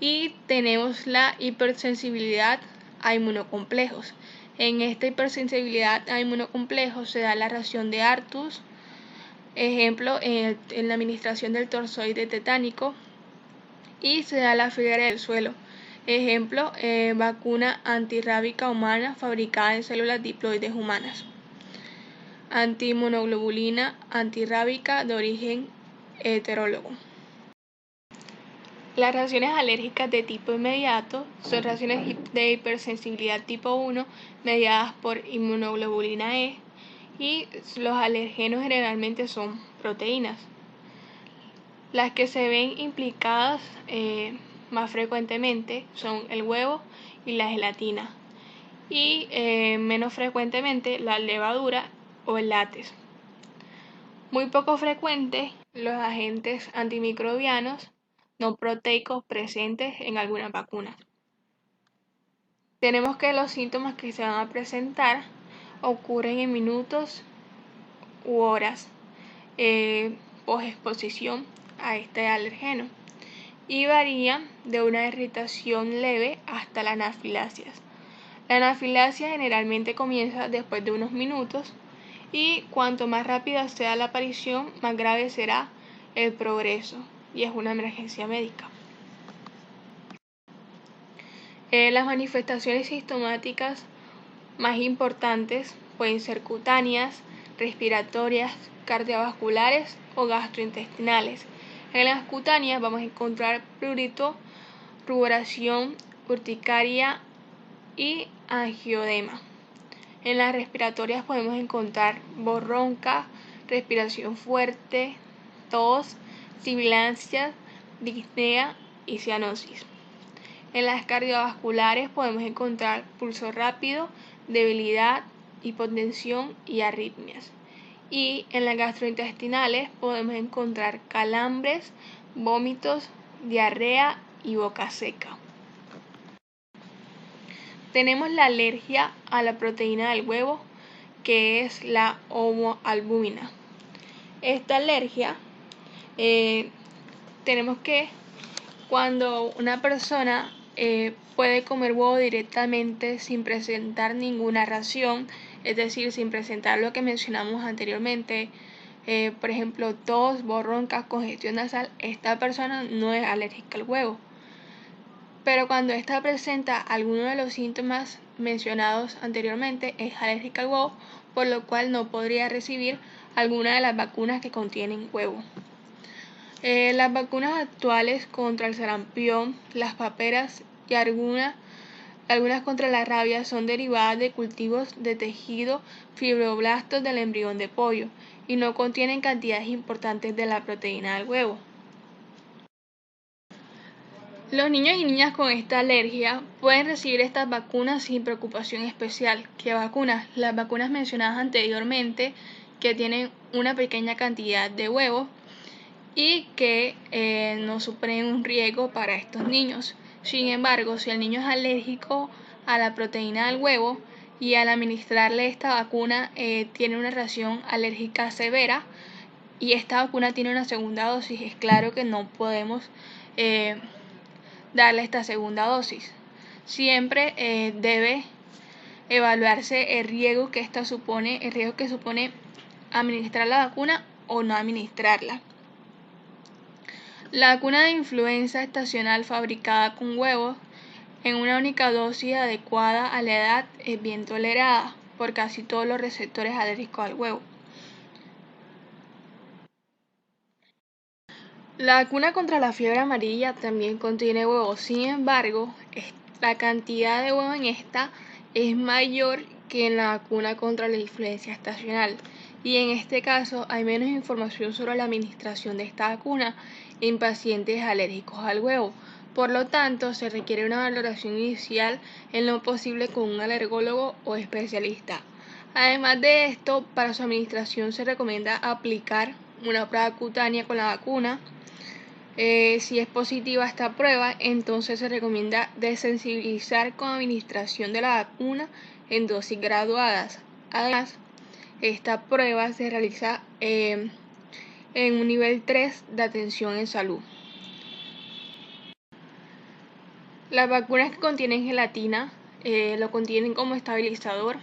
[SPEAKER 1] Y tenemos la hipersensibilidad a inmunocomplejos. En esta hipersensibilidad a inmunocomplejos se da la reacción de Artus, ejemplo en la administración del torzoide tetánico, y se da la fiebre del suelo, ejemplo vacuna antirrábica humana fabricada en células diploides humanas, antiinmunoglobulina antirrábica de origen heterólogo. Las reacciones alérgicas de tipo inmediato son reacciones de hipersensibilidad tipo 1 mediadas por inmunoglobulina E, y los alergenos generalmente son proteínas. Las que se ven implicadas más frecuentemente son el huevo y la gelatina, y menos frecuentemente la levadura o el látex. Muy poco frecuente los agentes antimicrobianos no proteicos presentes en algunas vacunas. Tenemos que los síntomas que se van a presentar ocurren en minutos u horas posexposición a este alergeno y varían de una irritación leve hasta la anafilaxia. La anafilaxia generalmente comienza después de unos minutos y cuanto más rápida sea la aparición, más grave será el progreso y es una emergencia médica. Las manifestaciones sintomáticas más importantes pueden ser cutáneas, respiratorias, cardiovasculares o gastrointestinales. En las cutáneas vamos a encontrar prurito, ruboración, urticaria y angioedema. En las respiratorias podemos encontrar voz ronca, respiración fuerte, tos, sibilancia, disnea y cianosis. En las cardiovasculares podemos encontrar pulso rápido, debilidad, hipotensión y arritmias. Y en las gastrointestinales podemos encontrar calambres, vómitos, diarrea y boca seca. Tenemos la alergia a la proteína del huevo, que es la homoalbúmina. Esta alergia tenemos que cuando una persona puede comer huevo directamente sin presentar ninguna reacción, es decir, sin presentar lo que mencionamos anteriormente, por ejemplo, tos, voz ronca, congestión nasal, esta persona no es alérgica al huevo. Pero cuando esta presenta alguno de los síntomas mencionados anteriormente, es alérgica al huevo, por lo cual no podría recibir alguna de las vacunas que contienen huevo. Las vacunas actuales contra el sarampión, las paperas y algunas contra la rabia son derivadas de cultivos de tejido fibroblastos del embrión de pollo y no contienen cantidades importantes de la proteína del huevo. Los niños y niñas con esta alergia pueden recibir estas vacunas sin preocupación especial. ¿Qué vacunas? Las vacunas mencionadas anteriormente, que tienen una pequeña cantidad de huevos y que no suponen un riesgo para estos niños. Sin embargo, si el niño es alérgico a la proteína del huevo y al administrarle esta vacuna tiene una reacción alérgica severa y esta vacuna tiene una segunda dosis, es claro que no podemos darle esta segunda dosis. Siempre debe evaluarse el riesgo que supone administrar la vacuna o no administrarla. La vacuna de influenza estacional fabricada con huevos en una única dosis adecuada a la edad es bien tolerada por casi todos los receptores alérgicos al huevo. La vacuna contra la fiebre amarilla también contiene huevos, sin embargo, la cantidad de huevo en esta es mayor que en la vacuna contra la influenza estacional, y en este caso hay menos información sobre la administración de esta vacuna en pacientes alérgicos al huevo. Por lo tanto, se requiere una valoración inicial en lo posible con un alergólogo o especialista. Además de esto, para su administración se recomienda aplicar una prueba cutánea con la vacuna. Si es positiva esta prueba, entonces se recomienda desensibilizar con administración de la vacuna en dosis graduadas. Además, esta prueba se realiza en un nivel 3 de atención en salud. Las vacunas que contienen gelatina lo contienen como estabilizador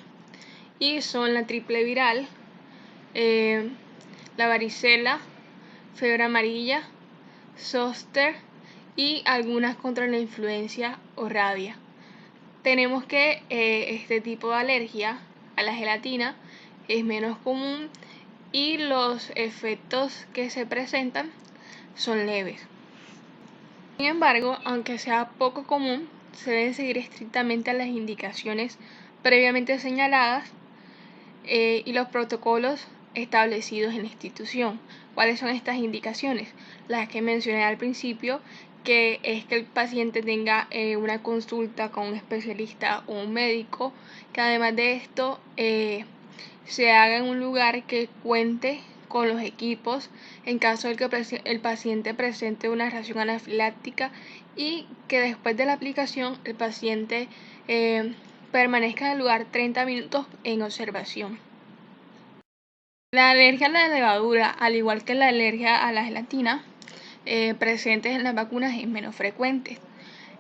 [SPEAKER 1] y son la triple viral, la varicela, fiebre amarilla, zóster y algunas contra la influenza o rabia. Tenemos que este tipo de alergia a la gelatina es menos común y los efectos que se presentan son leves. Sin embargo, aunque sea poco común, se deben seguir estrictamente las indicaciones previamente señaladas y los protocolos establecidos en la institución. ¿Cuáles son estas indicaciones? Las que mencioné al principio, que es que el paciente tenga una consulta con un especialista o un médico, que además de esto se haga en un lugar que cuente con los equipos en caso de que el paciente presente una reacción anafiláctica y que después de la aplicación el paciente permanezca en el lugar 30 minutos en observación. La alergia a la levadura, al igual que la alergia a la gelatina, presentes en las vacunas es menos frecuente.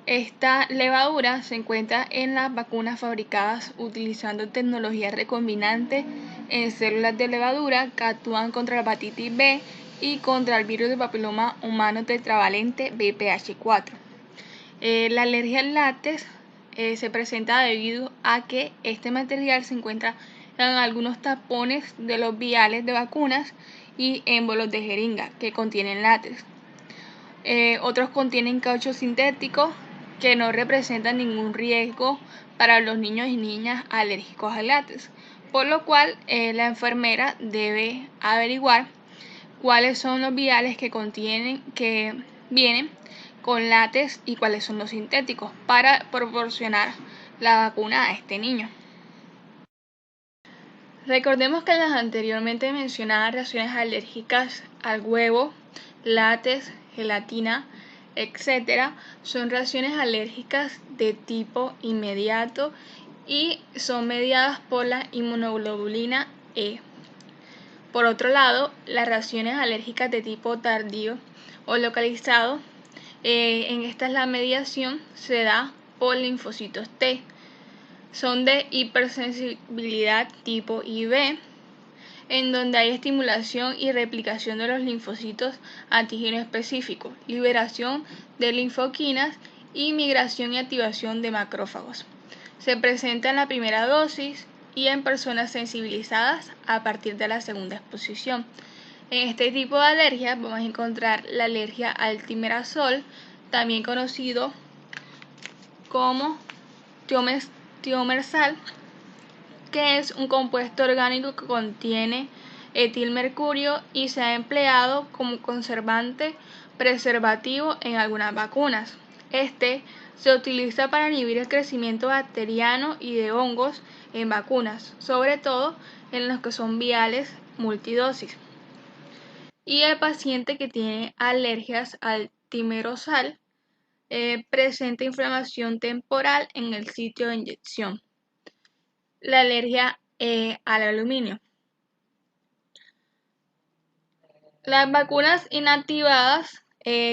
[SPEAKER 1] Esta levadura se encuentra en las vacunas fabricadas utilizando tecnología recombinante en células de levadura que actúan contra la hepatitis B y contra el virus del papiloma humano tetravalente VPH4. La alergia al látex se presenta debido a que este material se encuentra en algunos tapones de los viales de vacunas y émbolos de jeringa que contienen látex. Otros contienen caucho sintético que no representan ningún riesgo para los niños y niñas alérgicos al látex, por lo cual la enfermera debe averiguar cuáles son los viales que vienen con látex y cuáles son los sintéticos para proporcionar la vacuna a este niño. Recordemos que las anteriormente mencionadas reacciones alérgicas al huevo, látex, gelatina, etc. son reacciones alérgicas de tipo inmediato y son mediadas por la inmunoglobulina E. Por otro lado, las reacciones alérgicas de tipo tardío o localizado, en estas la mediación se da por linfocitos T. Son de hipersensibilidad tipo IB, en donde hay estimulación y replicación de los linfocitos antígeno específicos, liberación de linfoquinas y migración y activación de macrófagos. Se presenta en la primera dosis y en personas sensibilizadas a partir de la segunda exposición. En este tipo de alergia vamos a encontrar la alergia al timerasol, también conocido como tiomersal, que es un compuesto orgánico que contiene etilmercurio y se ha empleado como conservante preservativo en algunas vacunas. Este se utiliza para inhibir el crecimiento bacteriano y de hongos en vacunas, sobre todo en los que son viales multidosis. Y el paciente que tiene alergias al timerosal presenta inflamación temporal en el sitio de inyección. La alergia al aluminio. Las vacunas inactivadas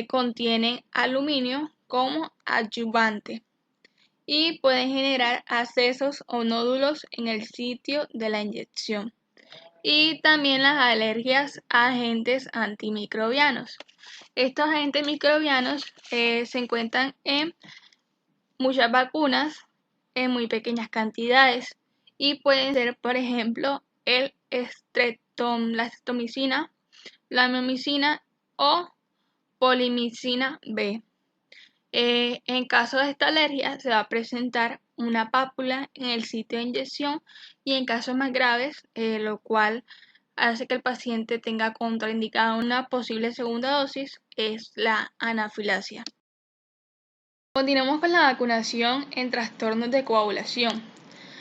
[SPEAKER 1] contienen aluminio como adyuvante y pueden generar abscesos o nódulos en el sitio de la inyección. Y también las alergias a agentes antimicrobianos. Estos agentes microbianos se encuentran en muchas vacunas en muy pequeñas cantidades y pueden ser, por ejemplo, la streptomicina, la miomicina o polimicina B. En caso de esta alergia se va a presentar una pápula en el sitio de inyección y en casos más graves, lo cual hace que el paciente tenga contraindicada una posible segunda dosis, es la anafilaxia. Continuamos con la vacunación en trastornos de coagulación.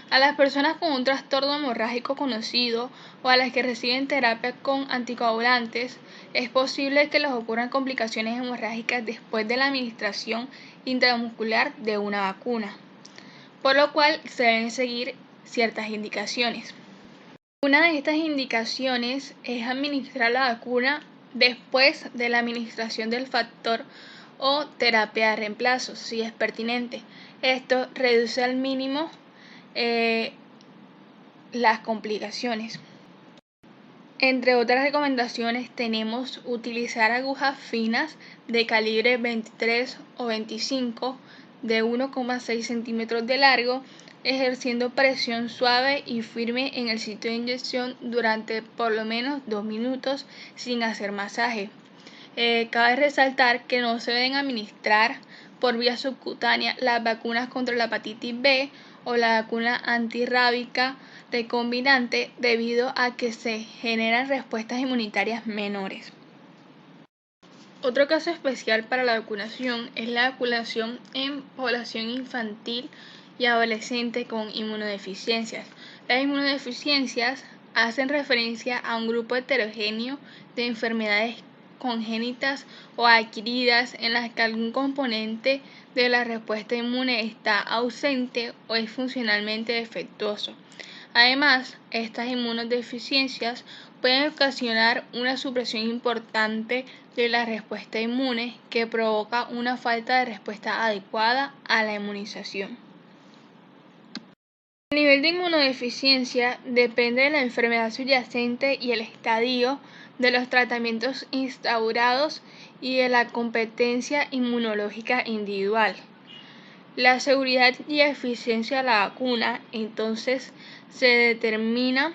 [SPEAKER 1] A las personas con un trastorno hemorrágico conocido o a las que reciben terapia con anticoagulantes, es posible que les ocurran complicaciones hemorrágicas después de la administración intramuscular de una vacuna, por lo cual se deben seguir ciertas indicaciones. Una de estas indicaciones es administrar la vacuna después de la administración del factor o terapia de reemplazo, si es pertinente. Esto reduce al mínimo las complicaciones. Entre otras recomendaciones tenemos utilizar agujas finas de calibre 23 o 25 de 1,6 centímetros de largo, ejerciendo presión suave y firme en el sitio de inyección durante por lo menos 2 minutos sin hacer masaje. Cabe resaltar que no se deben administrar por vía subcutánea las vacunas contra la hepatitis B o la vacuna antirrábica recombinante debido a que se generan respuestas inmunitarias menores. Otro caso especial para la vacunación es la vacunación en población infantil y adolescente con inmunodeficiencias. Las inmunodeficiencias hacen referencia a un grupo heterogéneo de enfermedades congénitas o adquiridas en las que algún componente de la respuesta inmune está ausente o es funcionalmente defectuoso. Además, estas inmunodeficiencias pueden ocasionar una supresión importante de la respuesta inmune que provoca una falta de respuesta adecuada a la inmunización. El nivel de inmunodeficiencia depende de la enfermedad subyacente y el estadio de los tratamientos instaurados y de la competencia inmunológica individual. La seguridad y eficiencia de la vacuna, entonces, se determina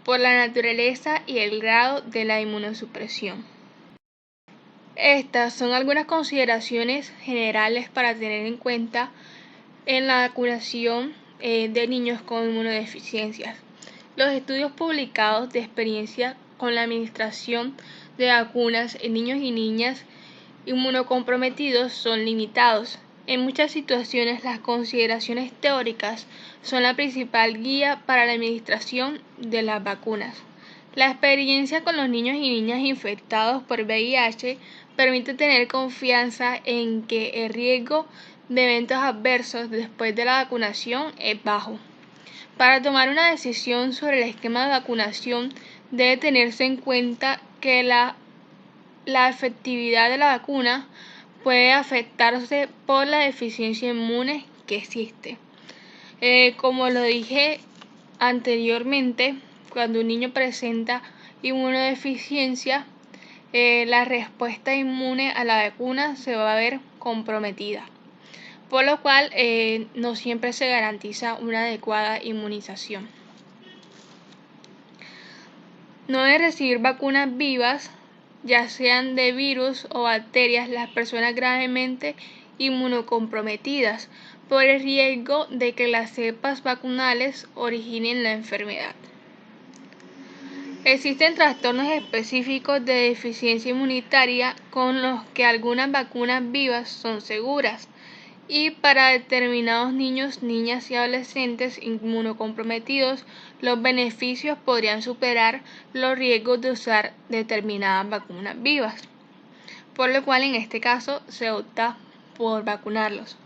[SPEAKER 1] por la naturaleza y el grado de la inmunosupresión. Estas son algunas consideraciones generales para tener en cuenta en la vacunación de niños con inmunodeficiencias. Los estudios publicados de experiencia con la administración de vacunas en niños y niñas inmunocomprometidos son limitados. En muchas situaciones, las consideraciones teóricas son la principal guía para la administración de las vacunas. La experiencia con los niños y niñas infectados por VIH permite tener confianza en que el riesgo de eventos adversos después de la vacunación es bajo. Para tomar una decisión sobre el esquema de vacunación, debe tenerse en cuenta que la efectividad de la vacuna puede afectarse por la deficiencia inmune que existe. Como lo dije anteriormente, cuando un niño presenta inmunodeficiencia, la respuesta inmune a la vacuna se va a ver comprometida, por lo cual no siempre se garantiza una adecuada inmunización. No deben recibir vacunas vivas, ya sean de virus o bacterias, las personas gravemente inmunocomprometidas, por el riesgo de que las cepas vacunales originen la enfermedad. Existen trastornos específicos de deficiencia inmunitaria con los que algunas vacunas vivas son seguras, y para determinados niños, niñas y adolescentes inmunocomprometidos, los beneficios podrían superar los riesgos de usar determinadas vacunas vivas, por lo cual en este caso se opta por vacunarlos.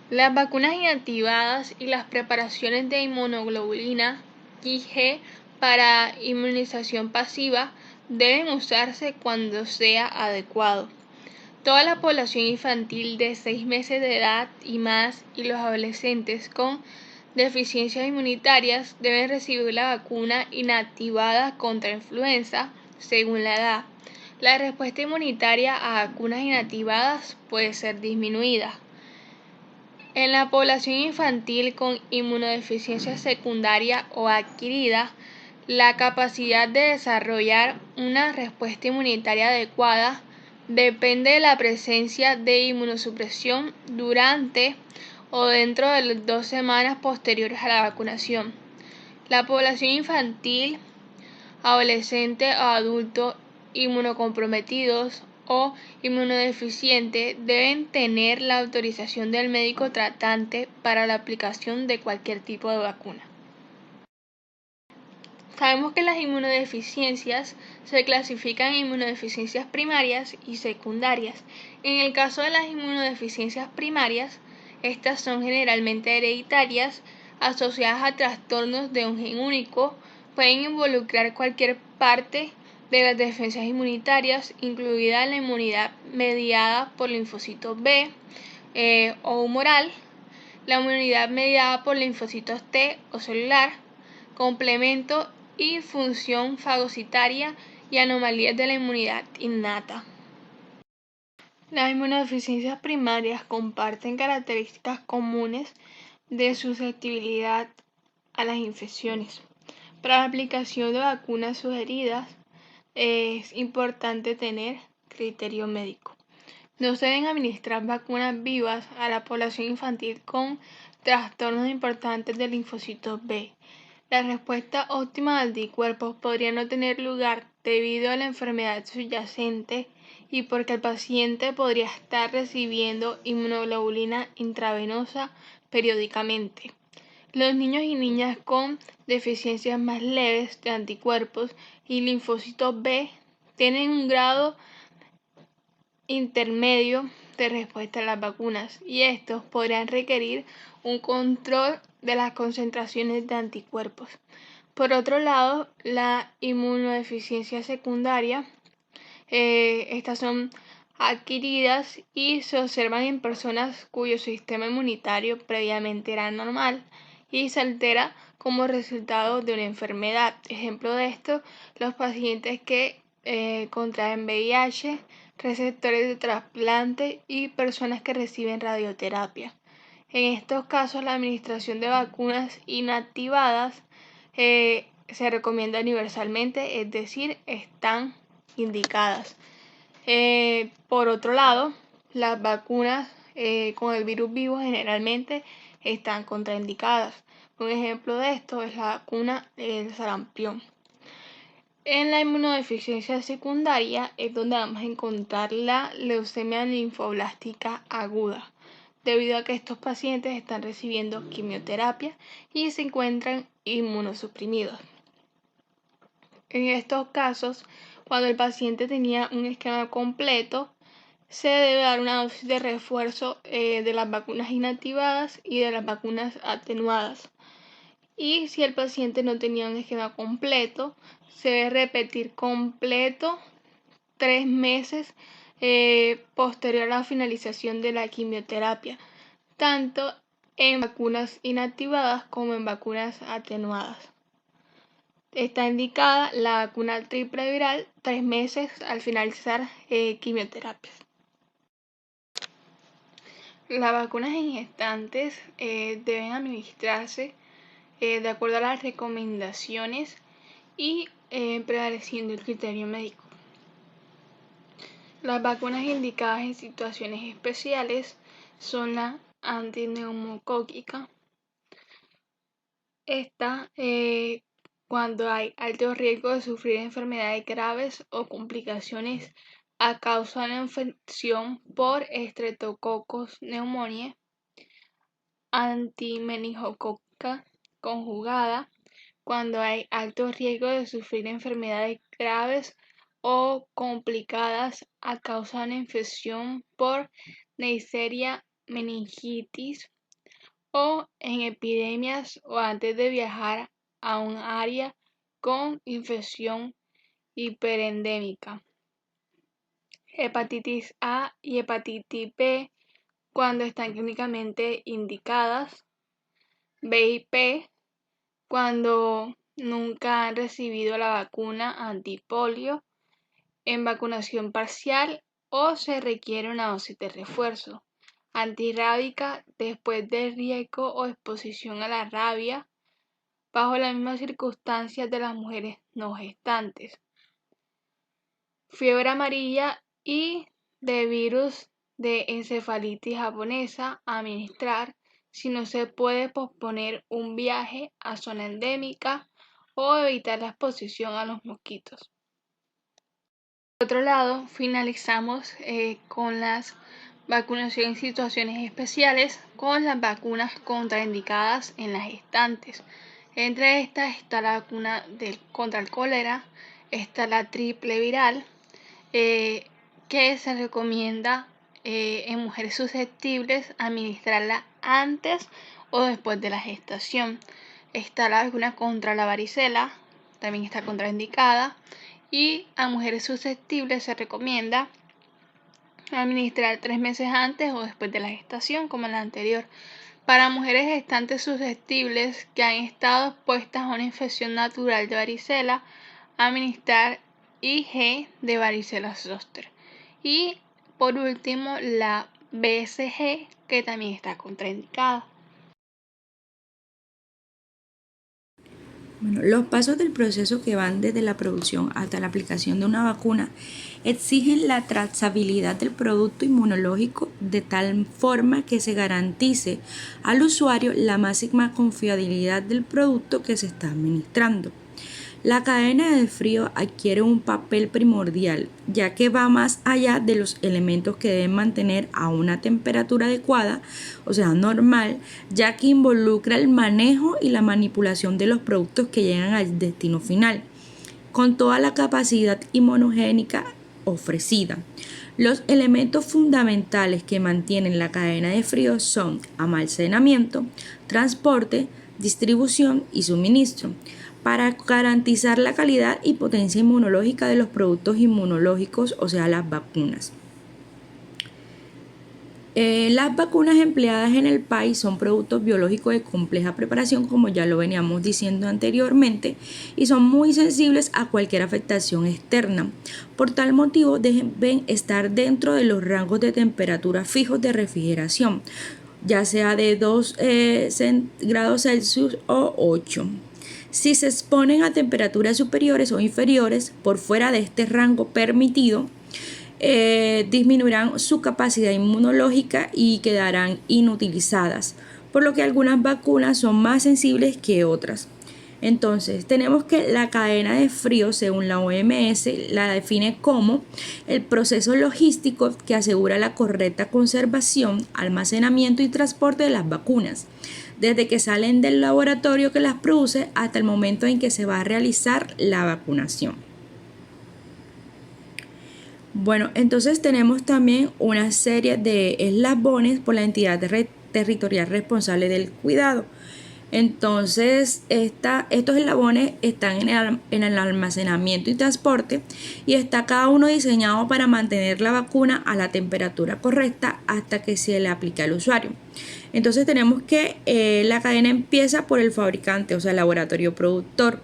[SPEAKER 1] Las vacunas inactivadas y las preparaciones de inmunoglobulina IgG para inmunización pasiva deben usarse cuando sea adecuado. Toda la población infantil de 6 meses de edad y más y los adolescentes con deficiencias inmunitarias deben recibir la vacuna inactivada contra influenza según la edad. La respuesta inmunitaria a vacunas inactivadas puede ser disminuida. En la población infantil con inmunodeficiencia secundaria o adquirida, la capacidad de desarrollar una respuesta inmunitaria adecuada depende de la presencia de inmunosupresión durante o dentro de las 2 semanas posteriores a la vacunación. La población infantil, adolescente o adulto inmunocomprometidos o inmunodeficiente deben tener la autorización del médico tratante para la aplicación de cualquier tipo de vacuna. Sabemos que las inmunodeficiencias se clasifican en inmunodeficiencias primarias y secundarias. En el caso de las inmunodeficiencias primarias, estas son generalmente hereditarias, asociadas a trastornos de un gen único, pueden involucrar cualquier parte de las defensas inmunitarias, incluida la inmunidad mediada por linfocitos B o humoral, la inmunidad mediada por linfocitos T o celular, complemento y función fagocitaria y anomalías de la inmunidad innata. Las inmunodeficiencias primarias comparten características comunes de susceptibilidad a las infecciones. Para la aplicación de vacunas sugeridas es importante tener criterio médico. No se deben administrar vacunas vivas a la población infantil con trastornos importantes de linfocitos B. La respuesta óptima de anticuerpos podría no tener lugar debido a la enfermedad subyacente y porque el paciente podría estar recibiendo inmunoglobulina intravenosa periódicamente. Los niños y niñas con deficiencias más leves de anticuerpos y linfocitos B tienen un grado intermedio de respuesta a las vacunas y estos podrían requerir un control de las concentraciones de anticuerpos. Por otro lado, la inmunodeficiencia secundaria, estas son adquiridas y se observan en personas cuyo sistema inmunitario previamente era normal y se altera como resultado de una enfermedad. Ejemplo de esto, los pacientes que contraen VIH, receptores de trasplante y personas que reciben radioterapia. En estos casos, la administración de vacunas inactivadas se recomienda universalmente, es decir, están indicadas. Por otro lado, las vacunas con el virus vivo generalmente están contraindicadas. Un ejemplo de esto es la vacuna del sarampión. En la inmunodeficiencia secundaria es donde vamos a encontrar la leucemia linfoblástica aguda, debido a que estos pacientes están recibiendo quimioterapia y se encuentran inmunosuprimidos. En estos casos, cuando el paciente tenía un esquema completo, se debe dar una dosis de refuerzo de las vacunas inactivadas y de las vacunas atenuadas. Y si el paciente no tenía un esquema completo, se debe repetir completo 3 meses posterior a la finalización de la quimioterapia, tanto en vacunas inactivadas como en vacunas atenuadas. Está indicada la vacuna triple viral 3 meses al finalizar quimioterapias. Las vacunas en gestantes deben administrarse de acuerdo a las recomendaciones y prevaleciendo el criterio médico. Las vacunas indicadas en situaciones especiales son la antineumocóquica. Esta cuando hay alto riesgo de sufrir enfermedades graves o complicaciones a causa de la infección por Streptococcus pneumoniae, antimeningocócica conjugada, cuando hay alto riesgo de sufrir enfermedades graves o complicadas a causa de una infección por Neisseria meningitis o en epidemias o antes de viajar a un área con infección hiperendémica. Hepatitis A y hepatitis B cuando están clínicamente indicadas. B y P cuando nunca han recibido la vacuna antipolio en vacunación parcial o se requiere una dosis de refuerzo. Antirrábica después de riesgo o exposición a la rabia bajo las mismas circunstancias de las mujeres no gestantes. Fiebre amarilla y de virus de encefalitis japonesa a administrar si no se puede posponer un viaje a zona endémica o evitar la exposición a los mosquitos. Por otro lado, finalizamos con las vacunaciones en situaciones especiales con las vacunas contraindicadas en las gestantes. Entre estas está la vacuna contra el cólera, está la triple viral, que se recomienda en mujeres susceptibles administrarla antes o después de la gestación. Está la vacuna contra la varicela, también está contraindicada, y a mujeres susceptibles se recomienda administrar 3 meses antes o después de la gestación, como en la anterior. Para mujeres gestantes susceptibles que han estado expuestas a una infección natural de varicela, administrar IG de varicela zoster. Y por último, la BCG, que también está contraindicada.
[SPEAKER 4] Bueno, los pasos del proceso que van desde la producción hasta la aplicación de una vacuna exigen la trazabilidad del producto inmunológico de tal forma que se garantice al usuario la máxima confiabilidad del producto que se está administrando. La cadena de frío adquiere un papel primordial, ya que va más allá de los elementos que deben mantener a una temperatura adecuada, o sea, normal, ya que involucra el manejo y la manipulación de los productos que llegan al destino final, con toda la capacidad inmunogénica ofrecida. Los elementos fundamentales que mantienen la cadena de frío son almacenamiento, transporte, distribución y suministro, para garantizar la calidad y potencia inmunológica de los productos inmunológicos, o sea, las vacunas. Las vacunas empleadas en el país son productos biológicos de compleja preparación, como ya lo veníamos diciendo anteriormente, y son muy sensibles a cualquier afectación externa. Por tal motivo, deben estar dentro de los rangos de temperatura fijos de refrigeración, ya sea de 2 grados Celsius o 8. Si se exponen a temperaturas superiores o inferiores por fuera de este rango permitido, disminuirán su capacidad inmunológica y quedarán inutilizadas, por lo que algunas vacunas son más sensibles que otras. Entonces, tenemos que la cadena de frío, según la OMS, la define como el proceso logístico que asegura la correcta conservación, almacenamiento y transporte de las vacunas, desde que salen del laboratorio que las produce hasta el momento en que se va a realizar la vacunación. Bueno, entonces tenemos también una serie de eslabones por la entidad territorial responsable del cuidado. Entonces, estos eslabones están en el almacenamiento y transporte, y está cada uno diseñado para mantener la vacuna a la temperatura correcta hasta que se le aplique al usuario. Entonces tenemos que la cadena empieza por el fabricante, o sea, el laboratorio productor,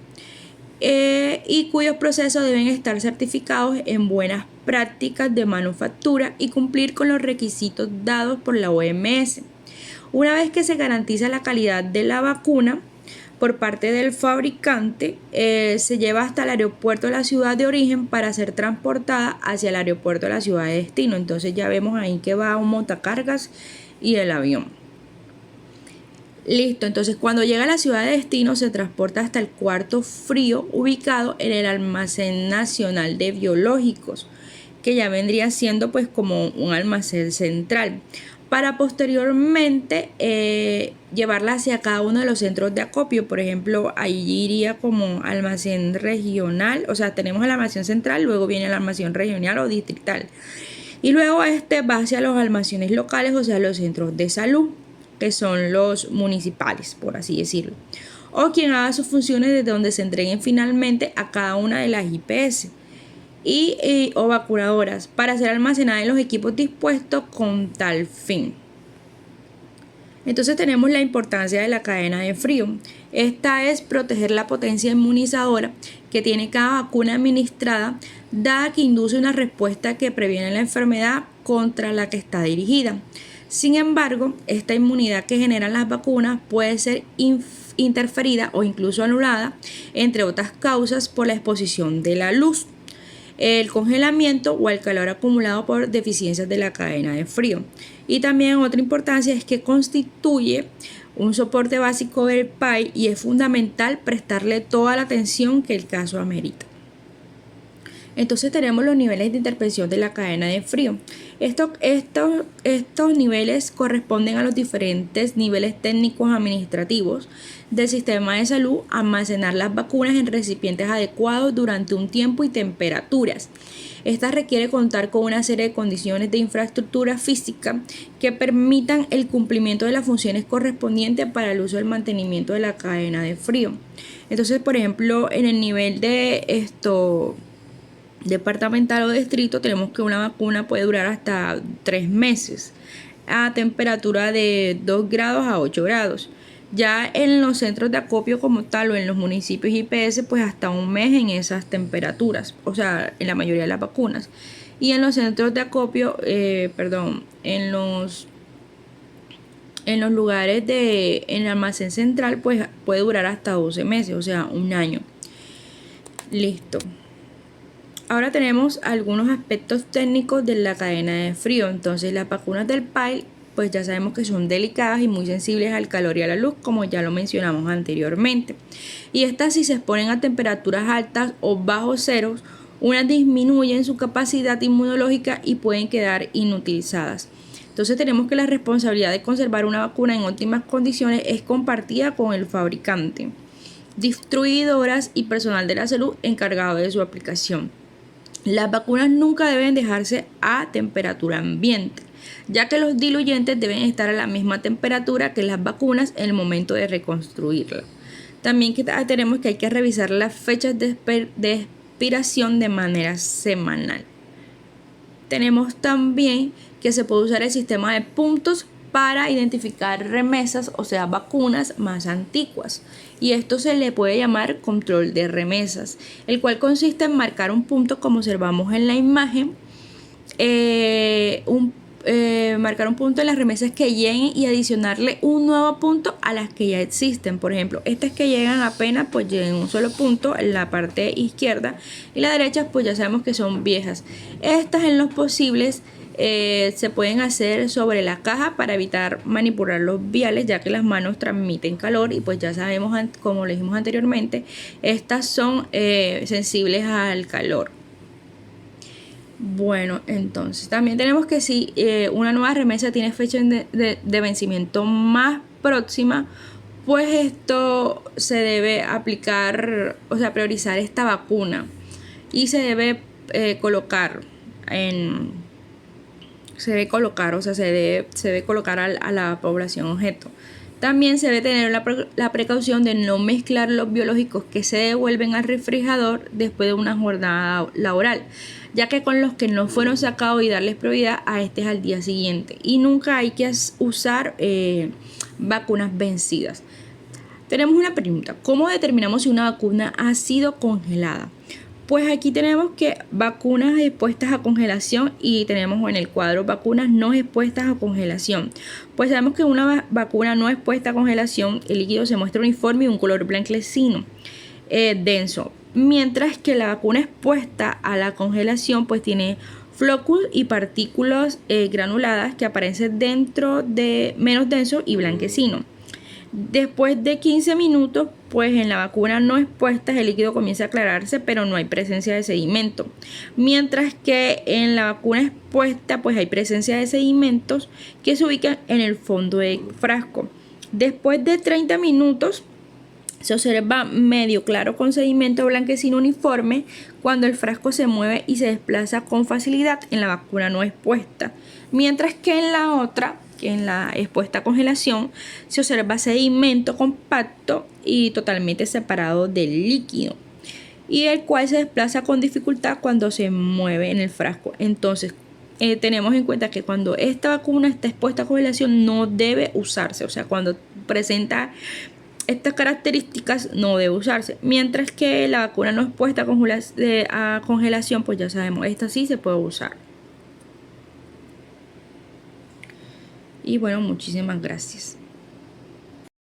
[SPEAKER 4] y cuyos procesos deben estar certificados en buenas prácticas de manufactura y cumplir con los requisitos dados por la OMS. Una vez que se garantiza la calidad de la vacuna por parte del fabricante, se lleva hasta el aeropuerto de la ciudad de origen para ser transportada hacia el aeropuerto de la ciudad de destino. Entonces ya vemos ahí que va un montacargas y el avión. Listo, entonces cuando llega a la ciudad de destino se transporta hasta el cuarto frío ubicado en el Almacén Nacional de Biológicos, que ya vendría siendo pues como un almacén central, para posteriormente llevarla hacia cada uno de los centros de acopio. Por ejemplo, ahí iría como almacén regional, o sea, tenemos el almacén central, luego viene el almacén regional o distrital. Y luego va hacia los almacenes locales, o sea, los centros de salud, que son los municipales, por así decirlo. O quien haga sus funciones desde donde se entreguen finalmente a cada una de las IPS o vacunadoras para ser almacenada en los equipos dispuestos con tal fin. Entonces tenemos la importancia de la cadena de frío. Esta es proteger la potencia inmunizadora que tiene cada vacuna administrada, dada que induce una respuesta que previene la enfermedad contra la que está dirigida. Sin embargo, esta inmunidad que generan las vacunas puede ser interferida o incluso anulada, entre otras causas, por la exposición de la luz, el congelamiento o el calor acumulado por deficiencias de la cadena de frío. Y también otra importancia es que constituye un soporte básico del PAI y es fundamental prestarle toda la atención que el caso amerita. Entonces tenemos los niveles de intervención de la cadena de frío. Estos niveles corresponden a los diferentes niveles técnicos administrativos del sistema de salud, almacenar las vacunas en recipientes adecuados durante un tiempo y temperaturas. Esta requiere contar con una serie de condiciones de infraestructura física que permitan el cumplimiento de las funciones correspondientes para el uso y el mantenimiento de la cadena de frío. Entonces, por ejemplo, en el nivel de departamental o distrito, tenemos que una vacuna puede durar hasta 3 meses a temperatura de 2 grados a 8 grados. Ya en los centros de acopio como tal o en los municipios IPS, pues hasta un mes en esas temperaturas, o sea, en la mayoría de las vacunas. Y en los centros de acopio, en los lugares en el almacén central, pues puede durar hasta 12 meses, o sea, un año. Listo. Ahora tenemos algunos aspectos técnicos de la cadena de frío. Entonces, las vacunas del PAI, pues ya sabemos que son delicadas y muy sensibles al calor y a la luz, como ya lo mencionamos anteriormente. Y estas, si se exponen a temperaturas altas o bajo ceros, unas disminuyen su capacidad inmunológica y pueden quedar inutilizadas. Entonces tenemos que la responsabilidad de conservar una vacuna en óptimas condiciones es compartida con el fabricante, distribuidoras y personal de la salud encargado de su aplicación. Las vacunas nunca deben dejarse a temperatura ambiente, ya que los diluyentes deben estar a la misma temperatura que las vacunas en el momento de reconstruirla. También tenemos que hay que revisar las fechas de expiración de manera semanal. Tenemos también que se puede usar el sistema de puntos para identificar remesas, o sea, vacunas más antiguas. Y esto se le puede llamar control de remesas, el cual consiste en marcar un punto, como observamos en la imagen, marcar un punto en las remesas que lleguen y adicionarle un nuevo punto a las que ya existen. Por ejemplo, estas que llegan apenas, pues llegan un solo punto en la parte izquierda, y la derecha, pues ya sabemos que son viejas. Estas, en los posibles, se pueden hacer sobre la caja para evitar manipular los viales, ya que las manos transmiten calor y pues ya sabemos, como le dijimos anteriormente, estas son sensibles al calor. Bueno, entonces también tenemos que si una nueva remesa tiene fecha de vencimiento más próxima, pues esto se debe aplicar, o sea, priorizar esta vacuna y se debe colocar a la población objeto. También se debe tener la precaución de no mezclar los biológicos que se devuelven al refrigerador después de una jornada laboral, ya que con los que no fueron sacados y darles prioridad a al día siguiente. Y nunca hay que usar vacunas vencidas. Tenemos una pregunta: ¿cómo determinamos si una vacuna ha sido congelada? Pues aquí tenemos que vacunas expuestas a congelación y tenemos en el cuadro vacunas no expuestas a congelación. Pues sabemos que una vacuna no expuesta a congelación, el líquido se muestra uniforme y un color blanquecino denso, mientras que la vacuna expuesta a la congelación pues tiene flocos y partículas granuladas que aparecen dentro de menos denso y blanquecino. Después de 15 minutos, pues en la vacuna no expuesta el líquido comienza a aclararse, pero no hay presencia de sedimento. Mientras que en la vacuna expuesta, pues hay presencia de sedimentos que se ubican en el fondo del frasco. Después de 30 minutos, se observa medio claro con sedimento blanquecino uniforme cuando el frasco se mueve y se desplaza con facilidad en la vacuna no expuesta. Mientras que en la otra, que en la expuesta a congelación, se observa sedimento compacto y totalmente separado del líquido, y el cual se desplaza con dificultad cuando se mueve en el frasco. Entonces, tenemos en cuenta que cuando esta vacuna está expuesta a congelación no debe usarse, o sea, cuando presenta estas características no debe usarse, mientras que la vacuna no expuesta a congelación, pues ya sabemos, esta sí se puede usar. Y bueno, muchísimas gracias.